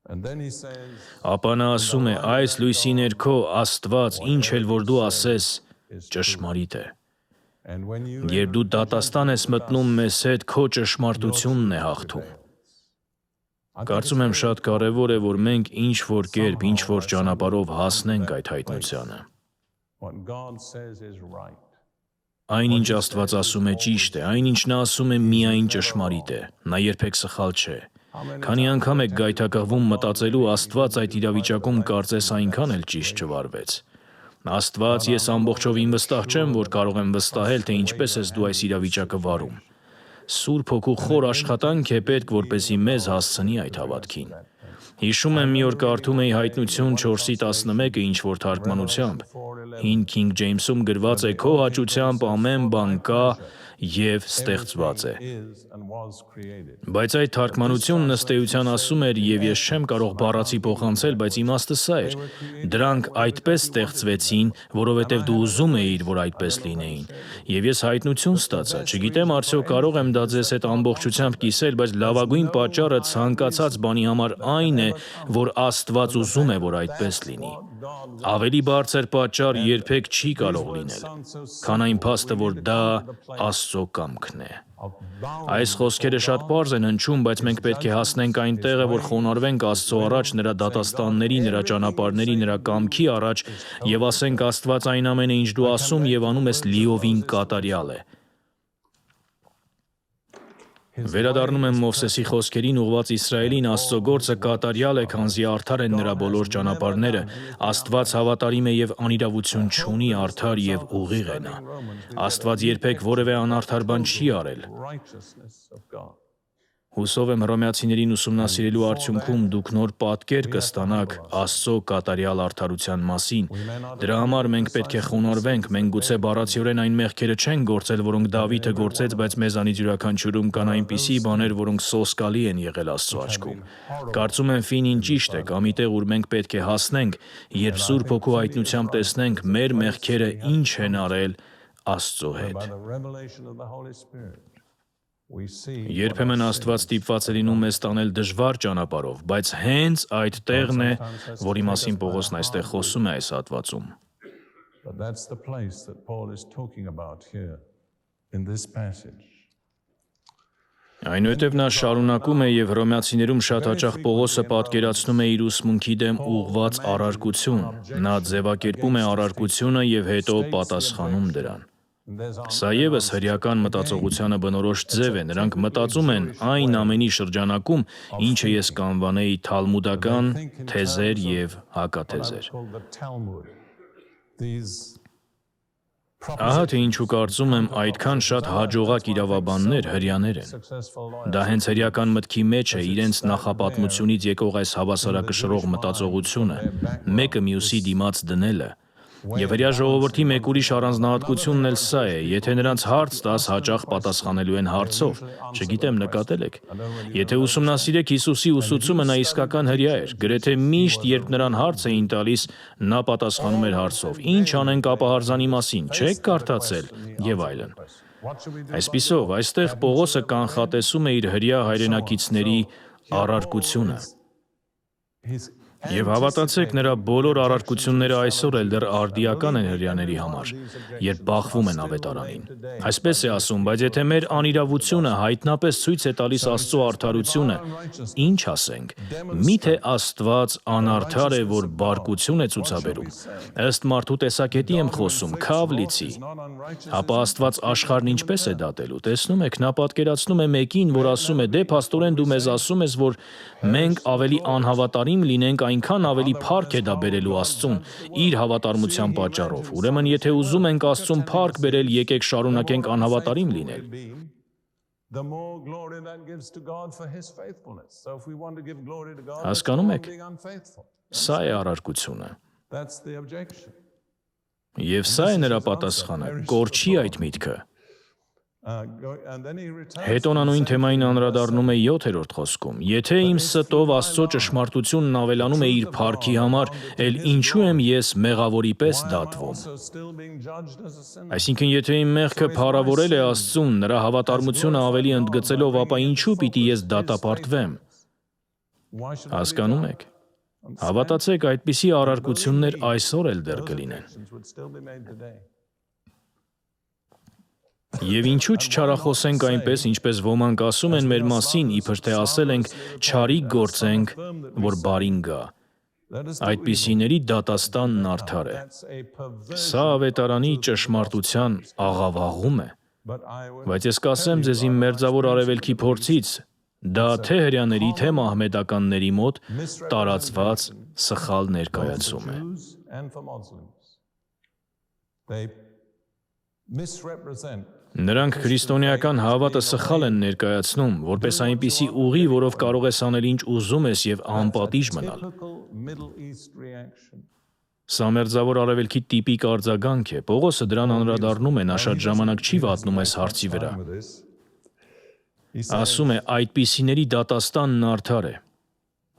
Ապա նա ասում է, այս լույսի ներքո Աստված, ինչ էլ որ դու ասես, ճշմարիտ է։ Երբ դու դատաստան ես մտնում մեզ հետ, քո ճշմարտությունն է հաղթում։ Կարծում եմ շատ կարևոր է, որ մենք ինչ-որ կերպ, ինչ-որ ճանապարհով հասնենք այդ հայտնությանը։ Այն, ինչ Աստված ասում է, ճիշտ է, այն, ինչ նա ասում է, միայն ճշմարիտ է, նա երբեք սխալ չէ։ Քանի անգամ եք գայթակղվում մտածելու Աստված այդ իրավիճակում կարծես այնքան էլ ճիշտ չվարվեց։ Աստված, ես ամբողջովին վստահ չեմ, որ կարող եմ վստահել, թե ինչպես ես դու այս իրավիճակը վարում։ Սուրբ Հոգու խոր աշխատանք է պետք, որպեսզի մեզ հասցնի այդ հավատքին։ Հիշում եմ մի օր կարդում էի Հայտնություն 4:11-ը ինչ-որ թարգմանությամբ։ Հին King James-ում գրված է. «Քո հաճությամբ ամեն բան կա և ստեղծված է»։ Բայց այդ թարգմանությունն ըստ էության ասում էր, և ես չեմ կարող բառացի փոխանցել, բայց իմաստը սա էր. դրանք այդպես ստեղծվեցին, որովհետև դու ուզում էիր, որ այդպես լինեին։ Եվ ես հայտնություն ստացա, չգիտեմ արդյոք կարող եմ դա ձեզ հետ ամբողջությամբ կիսել, բայց լավագույն պատճառը ցանկացած բանի համար այն է, որ Աստված ուզում է, որ այդպես լինի։ Ավելի բարձր պատճառ երբեք չի կարող լինել, քան այն փաստը, որ դա Աստծո կամքն է։ Այս խոսքերը շատ պարզ են հնչում, բայց մենք պետք է հասնենք այն տեղը, որ խոնարհվենք Աստծո առաջ, նրա դատաստանների, նրա ճանապարհների, նրա կամքի առաջ եւ ասենք Աստված այն ամենը, ինչ դու ասում եւ անում ես, լիովին կատարյալ է։ Վերադառնում եմ Մովսեսի խոսքերին ուղղված Իսրայելին, Աստծո գործը կատարյալ է, քանզի արդար են նրա բոլոր ճանապարհները, Աստված հավատարիմ է եւ անիրավություն չունի, արդար եւ ուղիղ է նա։ Աստված երբեք որևէ անարդար բան չի արել։ Հուսով եմ հռոմեացիներին ուսումնասիրելու արդյունքում դուք նոր պատկեր կստանաք Աստծո կատարյալ արդարության մասին։ Դրա համար մենք պետք է խոնարհվենք, մենք գուցե բառացիորեն այն մեղքերը չենք գործել, որոնք Դավիթը գործեց, բայց մեզանից յուրաքանչյուրում կան այնպիսի բաներ, որոնք սոսկալի են եղել Աստծո աչքում։ Կարծում եմ Ֆինին ճիշտ է, կա մի տեղ, ուր մենք պետք է հասնենք, երբ Սուրբ Հոգու հայտնությամբ տեսնենք մեր մեղքերը ինչ են արել Աստծո հետ։ Երբեմն Աստված ստիպված է լինում մեզ տանել դժվար ճանապարհով, բայց հենց այդ տեղն է, որի մասին Պողոսն այստեղ խոսում է այս հատվածում։ Այնուհետև նա շարունակում է եւ հռոմեացիներում շատ հաճախ Պողոսը պատկերացնում է իր ուսմունքի դեմ ուղղված առարկություն։ Նա ձևակերպում է առարկությունը եւ հետո պատասխանում դրան։ Սա ևս հրեական մտածողությանը բնորոշ ձև է, նրանք մտածում են այն ամենի շրջանակում, ինչը ես կանվանեի թալմուդական թեզեր եւ հակաթեզեր։ Ահա թե ինչու կարծում եմ այդքան շատ հաջողակ իրավաբաններ հրեաներ են։ Դա հենց հրեական մտքի մեջ է, իրենց նախապատմությունից եկող այս հավասարակշռող մտածողությունը, մեկը մյուսի դիմաց դնելը։ Եվ հրյա ժողովրդի մեկ ուրիշ առանձնահատկությունն էլ սա է, եթե նրանց հարց տաս, հաճախ պատասխանելու են հարցով, չգիտեմ նկատել եք։ Եթե ուսումնասիրեք Հիսուսի ուսուցումը, նա իսկական հրյա էր, գրեթե միշտ, երբ նրան հարց էին տալիս, նա պատասխանում էր հարցով. «Ինչ անենք ապահարզանի մասին, չեք կարդացել» եւ այլն։ Այսպիսով, այստեղ Պողոսը կանխատեսում է իր հրյա հայրենակիցների առարկությունը։ Եվ հավատացեք, նրա բոլոր առարկությունները այսօր էլ դեռ արդիական են հրյաների համար, երբ բախվում են ավետարանին։ Այսպես է ասում, բայց եթե մեր անիրավությունը հայտնապես ցույց է տալիս Աստծո արդարությունը, ինչ ասենք, միթե Աստված անարդար է, որ բարկություն է ցուցաբերում։ Ըստ մարդու տեսակետի եմ խոսում, քավ լիցի։ Ապա Աստված աշխարհն ինչպես է դատելու։ Տեսնում եք, նա պատկերացնում է մեկին, որ ասում է. «Դե փաստորեն դու մեզ ասում ես, որ մենք ավելի անհավատարիմ լինենք, այնքան ավելի փառք է դա բերելու Աստծուն իր հավատարմության պատճառով։ Ուրեմն, եթե ուզում ենք Աստծուն փառք բերել, եկեք շարունակենք անհավատարիմ լինել»։ Հասկանում եք։ Սա է առարկությունը։ Եվ սա է նրա պատասխանը. կորչի այդ միտքը։ Հետո նա նույն թեմային անդրադառնում է 7-րդ խոսքում. «Եթե իմ ստով Աստծո ճշմարտությունն ավելանում է իր փառքի համար, էլ ինչու եմ ես մեղավորի պես դատվում»։ Այսինքն, եթե իմ մեղքը փառավորել է Աստծուն, նրա հավատարմությունը ավելի ընդգծելով, ապա ինչու պիտի ես դատապարտվեմ։ Հասկանում եք։ Հավատացեք, այդպիսի առարկություններ այսօր էլ դեռ կլինեն։ Եվ ինչու չչարախոսենք այնպես, ինչպես ոմանք ասում են մեր մասին, իբր թե ասել ենք չարիք գործենք, որ բարին գա։ Այդպիսիների դատաստանն արդար է։ Սա ավետարանի ճշմարտության աղավաղում է։ Բայց ես կասեմ ձեզ իմ մերձավոր արևելքի փորձից, դա թե հրյաների, թե մահմեդականների մոտ տարածված սխալ ներկայացում է։ Նրանք քրիստոնեական հավատը սխալ են ներկայացնում, որպես այնպիսի ուղի, որով կարող ես անել ինչ ուզում ես եւ անպատիժ մնալ։ Սա մերձավոր արևելքի տիպիկ արձագանք է։ Պողոսը դրան անդրադառնում է, նա շատ ժամանակ չի վատնում այս հարցի վրա։ Ասում է, այդպիսիների դատաստանն արդար է։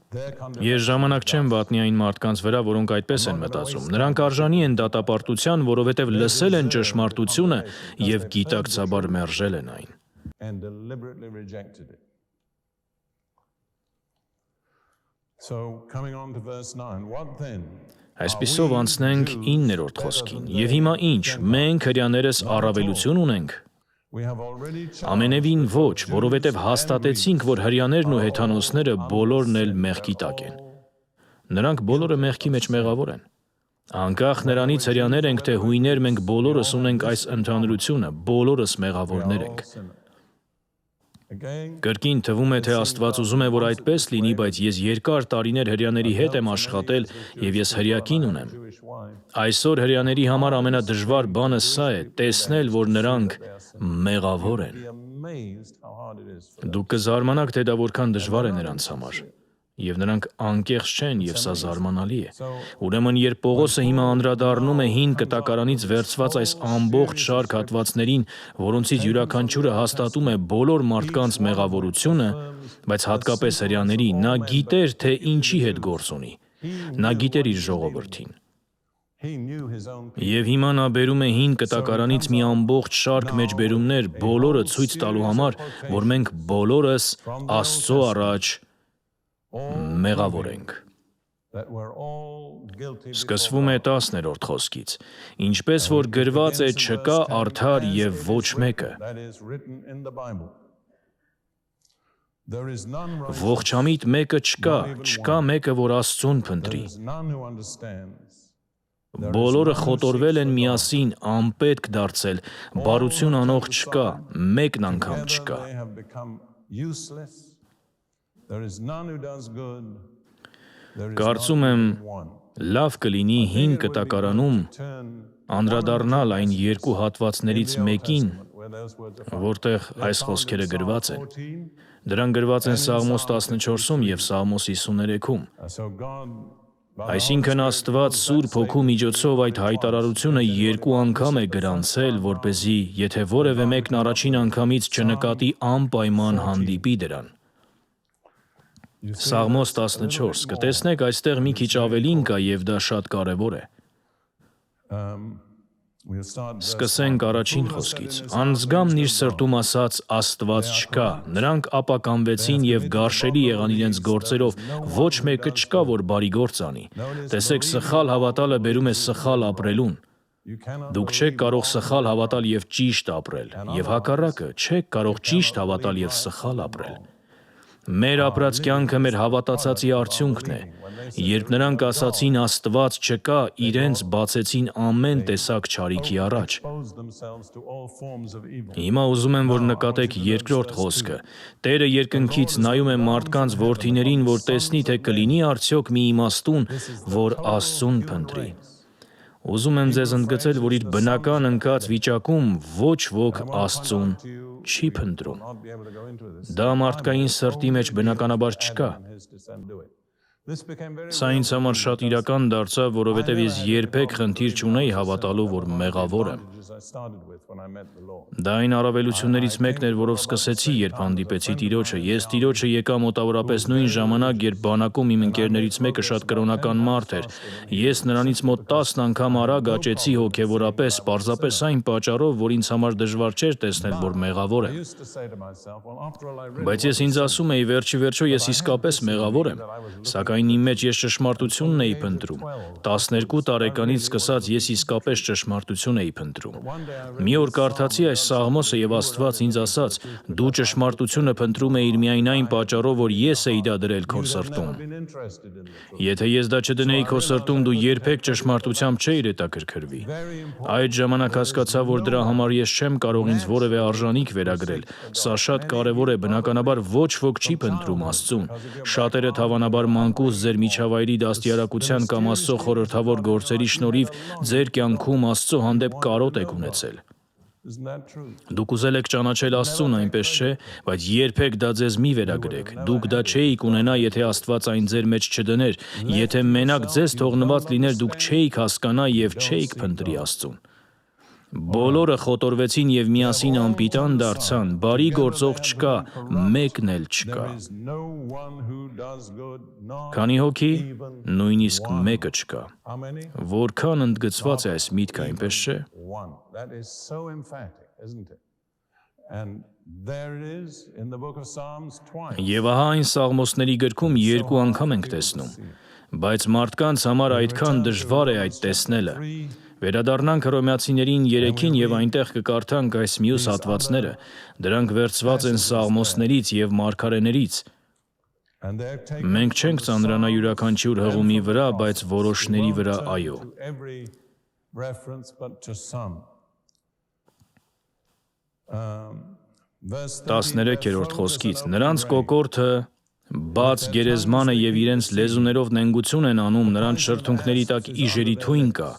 Ես ժամանակ չեմ վատնի այն մարդկանց վրա, որոնք այդպես են մտածում։ Նրանք արժանի են դատապարտության, որովհետև լսել են ճշմարտությունը եւ գիտակցաբար մերժել են այն։ Այսպիսով անցնենք 9-րդ խոսքին։ Եվ հիմա ինչ, մենք հրյաներս առավելություն ունենք։ Ամենևին ոչ, որովհետև հաստատեցինք, որ հրյաներն ու հեթանոսները բոլորն էլ մեղքի տակ են։ Նրանք բոլորը մեղքի մեջ մեղավոր են։ Անկախ նրանից հրյաներ ենք, թե հույներ, մենք բոլորս ունենք այս ընդհանրությունը, բոլորս մեղավորներ ենք։ Կրկին թվում է, թե Աստված ուզում է, որ այդպես լինի, բայց ես երկար տարիներ հրյաների հետ եմ աշխատել եւ ես հրյակին ունեմ։ Այսօր հրյաների համար ամենադժվար բանը սա է, տեսնել, որ նրանք մեղավոր են։ Դուք կզարմանաք, թե դա որքան դժվար է նրանց համար։ Եվ նրանք անկեղծ չեն, եւ սա զարմանալի է։ Ուրեմն, երբ Պողոսը հիմա անդրադառնում է հին կտակարանից վերցված այս ամբողջ շարք հատվածներին, որոնցից յուրաքանչյուրը հաստատում է բոլոր մարդկանց մեղավորությունը, բայց հատկապես հրյաների, նա գիտեր, թե ինչի հետ գործ ունի։ Նա գիտեր իր ժողովրդին։ Եվ հիմա նա բերում է հին կտակարանից մի ամբողջ շարք մեջբերումներ, բոլորը ցույց տալու համար, որ մենք բոլորս Աստծո առաջ մեղավոր ենք։ Սկսվում է 10-րդ խոսքից. ինչպես որ գրված է, չկա արդար եւ ոչ մեկը։ Ողջամիտ մեկը չկա մեկը, որ Աստծուն փնտրի։ Բոլորը խոտորվել են միասին, անպետք դարձել, բարություն անող չկա, մեկն անգամ չկա։ Կարծում եմ, լավ կլինի հին կտակարանում անդրադառնալ այն երկու հատվածներից մեկին, որտեղ այս խոսքերը գրված են։ Դրանք գրված են Սաղմոս 14-ում և Սաղմոս 53-ում։ Այսինքն Աստված Սուրբ Հոգու միջոցով այդ հայտարարությունը 2 անգամ է գրանցել, որպեսզի եթե որևէ մեկն առաջին անգամից չնկատի անպայման հանդիպի դրան։ Սաղմոս 14, կտեսնեք այստեղ մի քիչ ավելին կա և դա շատ կարևոր է։ Սկսենք առաջին խոսքից։ Անձգամն իր սրտում ասաց Աստված չկա, նրանք ապականվեցին և գարշելի եղան իրենց գործերով, ոչ մեկը չկա, որ բարի գործ անի։ Տեսեք, սխալ հավատալը բերում է սխալ ապրելուն։ Դուք չեք կարող սխալ հավատալ և ճիշտ ապրել, և հակառակը, չեք կարող ճիշտ հավատալ և սխալ ապրել։ Մեր ապրած կյանքը մեր հավատացածի արդյունքն է։ Երբ նրանք ասացին Աստված չկա, իրենց բացեցին ամեն տեսակ չարիքի առաջ։ Հիմա ուզում եմ, որ նկատեք երկրորդ խոսքը։ Տերը երկնքից նայում է մարդկանց որդիներին, որ տեսնի, թե կլինի արդյոք մի իմաստուն, որ Աստծուն փնտրի։ Ուզում եմ ձեզ ընդգծել, որ իր բնական ընկած վիճակում ոչ ոք Աստծուն չի փնտրում։ Դա մարդկային սրտի մեջ բնականաբար չկա։ Սա ինձ համար շատ իրական դարձավ, որովհետև ես երբեք խնդիր չունեի հավատալու, որ մեղավոր եմ։ Դա այն առավելություններից մեկն էր, որով սկսեցի, երբ հանդիպեցի Տիրոջը։ Ես Տիրոջը եկա մոտավորապես նույն ժամանակ, երբ բանակում իմ ընկերներից մեկը շատ կրոնական մարդ էր։ Ես նրանից մոտ 10 անգամ արագ աճեցի հոգևորապես, պարզապես այն պատճառով, որ ինձ համար դժվար չէր տեսնել, որ մեղավոր եմ։ Բայց ես ինձ ասում էի, վերջիվերջո ես իսկապես մեղավոր եմ, սակայն իմ մեջ ես ճշմարտությունն էի փնտրում։ 12 տարեկանից սկսած ես իսկապես ճշմարտություն էի փնտրում։ Մի օր կարդացի այս սաղմոսը և Աստված ինձ ասաց. դու ճշմարտությունը փնտրում էիր միայն այն պատճառով, որ ես էի դա դրել քո սրտում։ Եթե ես դա չդնեի քո սրտում, դու երբեք ճշմարտությամբ չէիր հետաքրքրվի։ Այդ ժամանակ հասկացա, որ դրա համար ես չեմ կարող ինձ որևէ արժանիք վերագրել։ Սա շատ կարևոր է, բնականաբար ոչ ոք չի փնտրում Աստծուն։ Շատերդ հավանաբար մանկուց ձեր միջավայրի դաստիարակության կամ Աստծո խորհրդավոր գործերի շնորհիվ ձեր կյանքում Աստծո հանդեպ կարոտ եք ունեցել։ Դուք ուզել եք ճանաչել Աստծուն, այնպես չէ, բայց երբեք դա ձեզ մի վերագրեք։ Դուք դա չէիք ունենա, եթե Աստված այն ձեր մեջ չդներ։ Եթե մենակ ձեզ թողնված լիներ, դուք չէիք հասկանա և չէիք փնտրի Աստծուն։ Բոլորը խոտորվեցին և միասին անպիտան դարձան, բարի գործող չկա, մեկն էլ չկա։ Քանի հոգի, նույնիսկ մեկը չկա։ Որքան ընդգծված է այս միտքը, այնպես չէ։ Եվ ահա այն Սաղմոսների գրքում 2 անգամ ենք տեսնում, բայց մարդկանց համար այդքան դժվար է այդ տեսնելը։ Վերադառնանք Հռոմեացիներին 3-ին և այնտեղ կկարդանք այս մյուս հատվածները։ Դրանք վերցված են Սաղմոսներից և մարգարեներից։ Մենք չենք ծանրանա յուրաքանչյուր հղումի վրա, բայց որոշների վրա այո։ 13-րդ խոսքից. նրանց կոկորդը բաց գերեզմանը և իրենց լեզուներով նենգություն են անում, նրանց շրթունքների տակ իժերի թույն կա։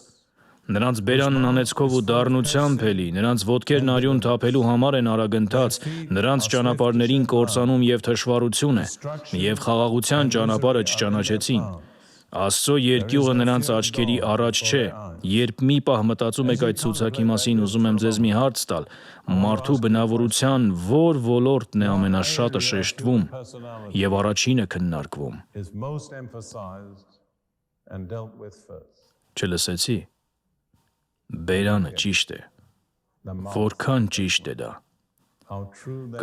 Նրանց բերանն անեծքով ու դառնությամբ էլի, նրանց ոտքերն արյուն թափելու համար են արագընթաց, նրանց ճանապարհներին կործանում և թշվառություն է, և խաղաղության ճանապարհը չճանաչեցին։ Աստծո երկյուղը նրանց աչքերի առաջ չէ։ Երբ մի պահ մտածում եք այդ ցուցակի մասին, ուզում եմ ձեզ մի հարց տալ. մարդու բնավորության ո՞ր ոլորտն է ամենաշատը շեշտվում և առաջինը քննարկվում։ Չլսեցի։ Բերանը ճիշտ է։ Որքան ճիշտ է դա։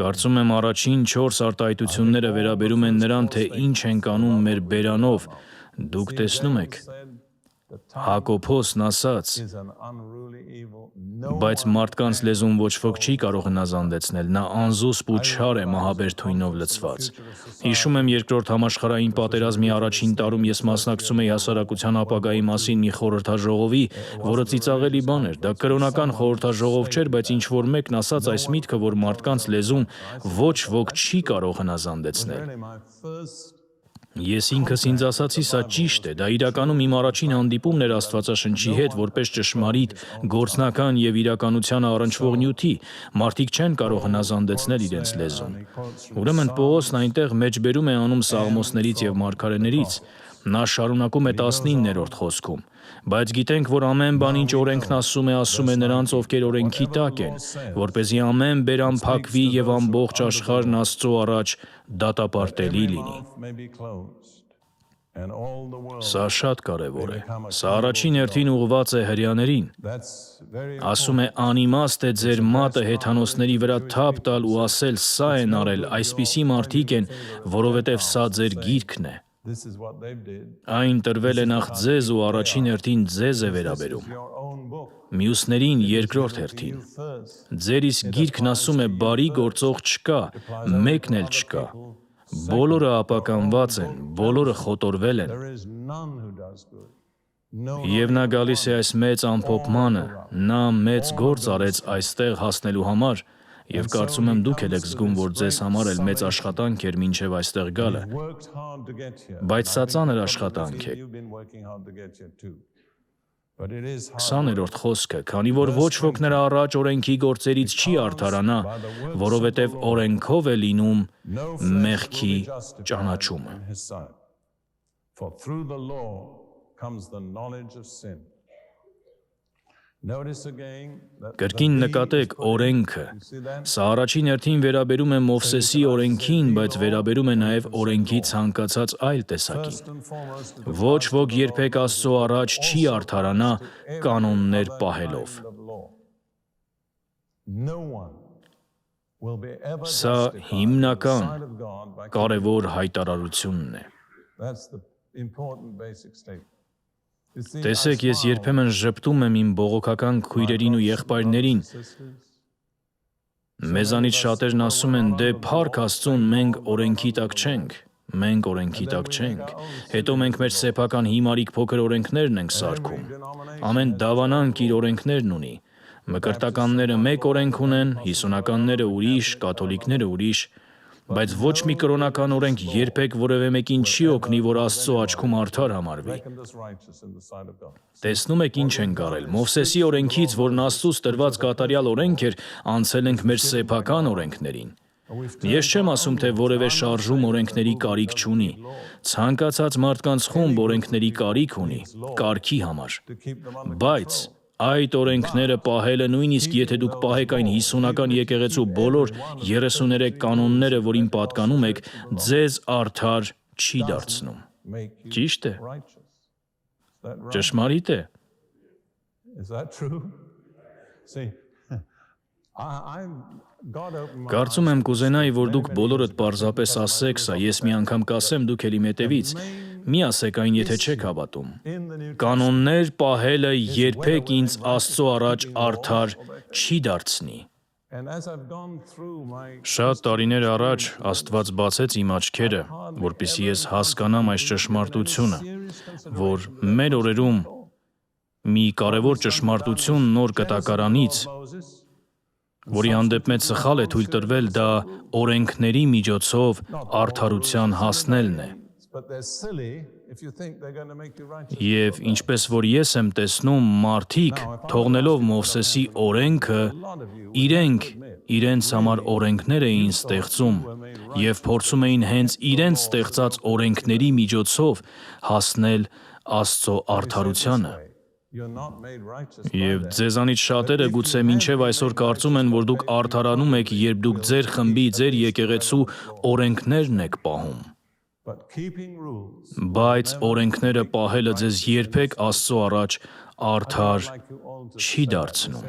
Կարծում եմ առաջին 4 արտահայտությունները վերաբերում են նրան, թե ինչ ենք անում մեր բերանով։ Դուք տեսնում եք, Հակոբոսն ասաց, բայց մարդկանց լեզուն ոչ ոք չի կարող հնազանդեցնել, նա անզուսպ ու չար է մահաբեր թույնով լցված։ Հիշում եմ Երկրորդ համաշխարհային պատերազմի առաջին տարում ես մասնակցում էի հասարակության ապագայի մասին մի խորհրդաժողովի, որը ծիծաղելի բան էր։ Դա կրոնական խորհրդաժողով չէր, բայց ինչ-որ մեկն ասաց այս միտքը, որ մարդկանց լեզուն ոչ ոք չի կարող հնազանդեցնել։ Ես ինքս ինձ ասացի, սա ճիշտ է, դա իրականում իմ առաջին հանդիպումն էր Աստվածաշնչի հետ, որպես ճշմարիտ, գործնական և իրականությանը առնչվող նյութի։ Մարդիկ չեն կարող հնազանդեցնել իրենց լեզուն։ Ուրեմն Պողոսն այնտեղ մեջբերում է անում Սաղմոսներից և մարգարեներից։ Նա շարունակում է 19-րդ խոսքում. բայց գիտենք, որ ամեն բան, ինչ օրենքն ասում է նրանց, ովքեր օրենքի տակ են, որպեսզի ամեն բերան փակվի եւ ամբողջ աշխարհն Աստծո առաջ դատապարտելի լինի։ Սա շատ կարևոր է։ Սա առաջին հերթին ուղղված է հրեաներին։ Ասում է, անիմաստ է ձեր մատը հեթանոսների վրա թափ տալ ու ասել, սա են արել, այսպիսի մարդիկ են, որովհետև սա ձեր գիրքն է։ Այն տրվել է նախ ձեզ ու առաջին հերթին ձեզ է վերաբերում, մյուսներին երկրորդ հերթին։ Ձեր իսկ գիրքն ասում է, բարի գործող չկա, մեկն էլ չկա։ Բոլորը ապականված են, բոլորը խոտորվել են։ Եվ նա գալիս է այս մեծ ամփոփմանը, նա մեծ գործ արեց այստեղ հասնելու համար, եւ կարծում եմ դուք եք զգում, որ ձեզ համար էլ մեծ աշխատանք էր մինչև այստեղ գալը։ Բայց սա ծանր աշխատանք է։ 20-րդ խոսքը, քանի որ ոչ ոք նրա առաջ օրենքի գործերից չի արդարանա, որովհետև օրենքով է լինում մեղքի ճանաչումը։ Կրկին նկատեք օրենքը։ Սա առաջին հերթին վերաբերում է Մովսեսի օրենքին, բայց վերաբերում է նաև օրենքի ցանկացած այլ տեսակին։ Ոչ ոք երբեք Աստծո առաջ չի արդարանա կանոններ պահելով։ Սա հիմնական կարևոր հայտարարությունն է։ Տեսեք, ես երբեմն ժպտում եմ իմ բողոքական քույրերին ու եղբայրներին։ Մեզանից շատերն ասում են, դե փառք Աստծուն, մենք օրենքի տակ չենք։ Մենք օրենքի տակ չենք։ Հետո մենք մեր սեփական հիմարիկ փոքր օրենքներն ենք սարքում։ Ամեն դավանանք իր օրենքներն ունի։ Մկրտականները մեկ օրենք ունեն, հիսոնականները ուրիշ, կաթոլիկները ուրիշ, բայց ոչ մի կրոնական օրենք երբեք որևէ մեկին չի օգնի, որ Աստծո աչքում արդար համարվի։ Տեսնում եք ինչ ենք արել։ Մովսեսի օրենքից, որն Աստծուց տրված կատարյալ օրենք էր, անցել ենք մեր սեփական օրենքներին։ Ես չեմ ասում, թե որևէ շարժում օրենքների կարիք չունի։ Ցանկացած մարդկանց խումբ օրենքների կարիք ունի, կարգի համար։ Բայց այդ օրենքները պահելը, նույնիսկ եթե դուք պահեք այն հիսոնական եկեղեցու բոլոր 33 կանոնները, որին պատկանում եք, ձեզ արդար չի դարձնում։ Ճիշտ է։ Ճշմարիտ է։ Կարծում եմ կուզենայի, որ դուք բոլորդ պարզապես ասեք սա, ես մի անգամ կասեմ, դուք էլ իմ հետևից։ Մի ասեք այն, եթե չեք հավատում։ Կանոններ պահելը երբեք ինձ Աստծո առաջ արդար չի դարձնի։ Շատ տարիներ առաջ Աստված բացեց իմ աչքերը, որպեսզի ես հասկանամ այս ճշմարտությունը, որ մեր օրերում մի կարևոր ճշմարտություն նոր կտակարանից, որի հանդեպ մեծ սխալ է թույլ տրվել, դա օրենքների միջոցով արդարության հասնելն է։ Եվ ինչպես որ ես եմ տեսնում, մարդիկ, թողնելով Մովսեսի օրենքը, իրենց համար օրենքներ էին ստեղծում և փորձում էին հենց իրենց ստեղծած օրենքների միջոցով հասնել Աստծո արդարությանը։ Եվ ձեզանից շատերը գուցե մինչև այսօր կարծում են, որ դուք արդարանում եք, երբ դուք ձեր խմբի, ձեր եկեղեցու օրենքներն եք պահում։ Բայց օրենքները պահելը ձեզ երբեք Աստծո առաջ արդար չի դարձնում։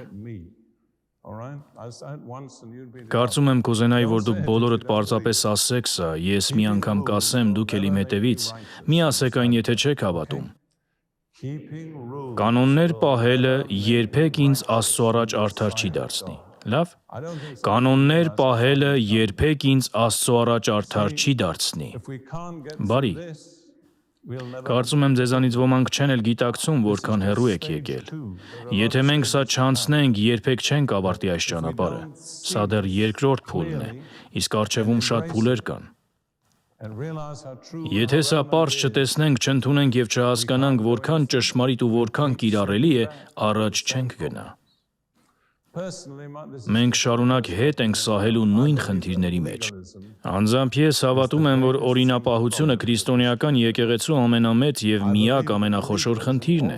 Կարծում եմ կուզենայի, որ դուք բոլորդ պարզապես ասեք սա, ես մի անգամ կասեմ, դուք էլ իմ հետևից։ Մի ասեք այն, եթե չեք հավատում։ Կանոններ պահելը երբեք ինձ Աստծո առաջ արդար չի դարձնի։ Լավ։ Կանոններ պահելը երբեք ինձ Աստծո առաջ արդար չի դարձնի։ Բարի։ Կարծում եմ ձեզանից ոմանք չեն էլ գիտակցում, որքան հեռու եք եկել։ Եթե մենք սա չանցնենք, երբեք չենք ավարտի այս ճանապարհը։ Սա դեռ երկրորդ փուլն է, իսկ առջևում շատ փուլեր կան։ Եթե սա պարզ չտեսնենք, չընդունենք և չհասկանանք, որքան ճշմարիտ ու որքան կիրառելի է, առաջ չենք գնա։ Մենք շարունակ հետ ենք սահելու նույն խնդիրների մեջ։ Անձամբ ես հավատում եմ, որ օրինապահությունը քրիստոնեական եկեղեցու ամենամեծ եւ միակ ամենախոշոր խնդիրն է։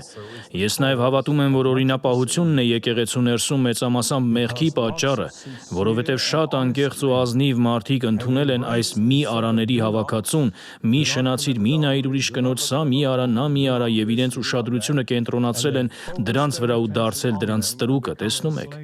Ես նաեւ հավատում եմ, որ օրինապահությունն է եկեղեցու ներսում մեծամասամբ մեղքի պատճառը, որովհետեւ շատ անկեղծ ու ազնիվ մարդիկ ընդունել են այս մի արաների հավաքածուն, մի շնացիր, մի նայիր ուրիշ կնոջ, սա մի արա, նա մի արա եւ իրենց ուշադրությունը կենտրոնացրել են դրանց վրա ու դարձել դրանց ստրուկը, տեսնում եք։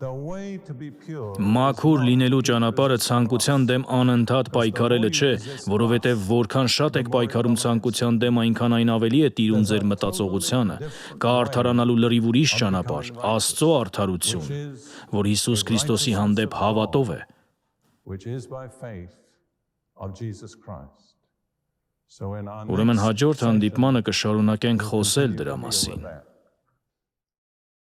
Մաքուր լինելու ճանապարհը ցանկության դեմ անընդհատ պայքարելը չէ, որովհետև որքան շատ եք պայքարում ցանկության դեմ, այնքան այն ավելի է տիրում ձեր մտածողությանը։ Կա արդարանալու լրիվ ուրիշ ճանապարհ, Աստծո արդարություն, որ Հիսուս Քրիստոսի հանդեպ հավատով է։ Ուրեմն հաջորդ հանդիպմանը կշարունակենք խոսել դրա մասին։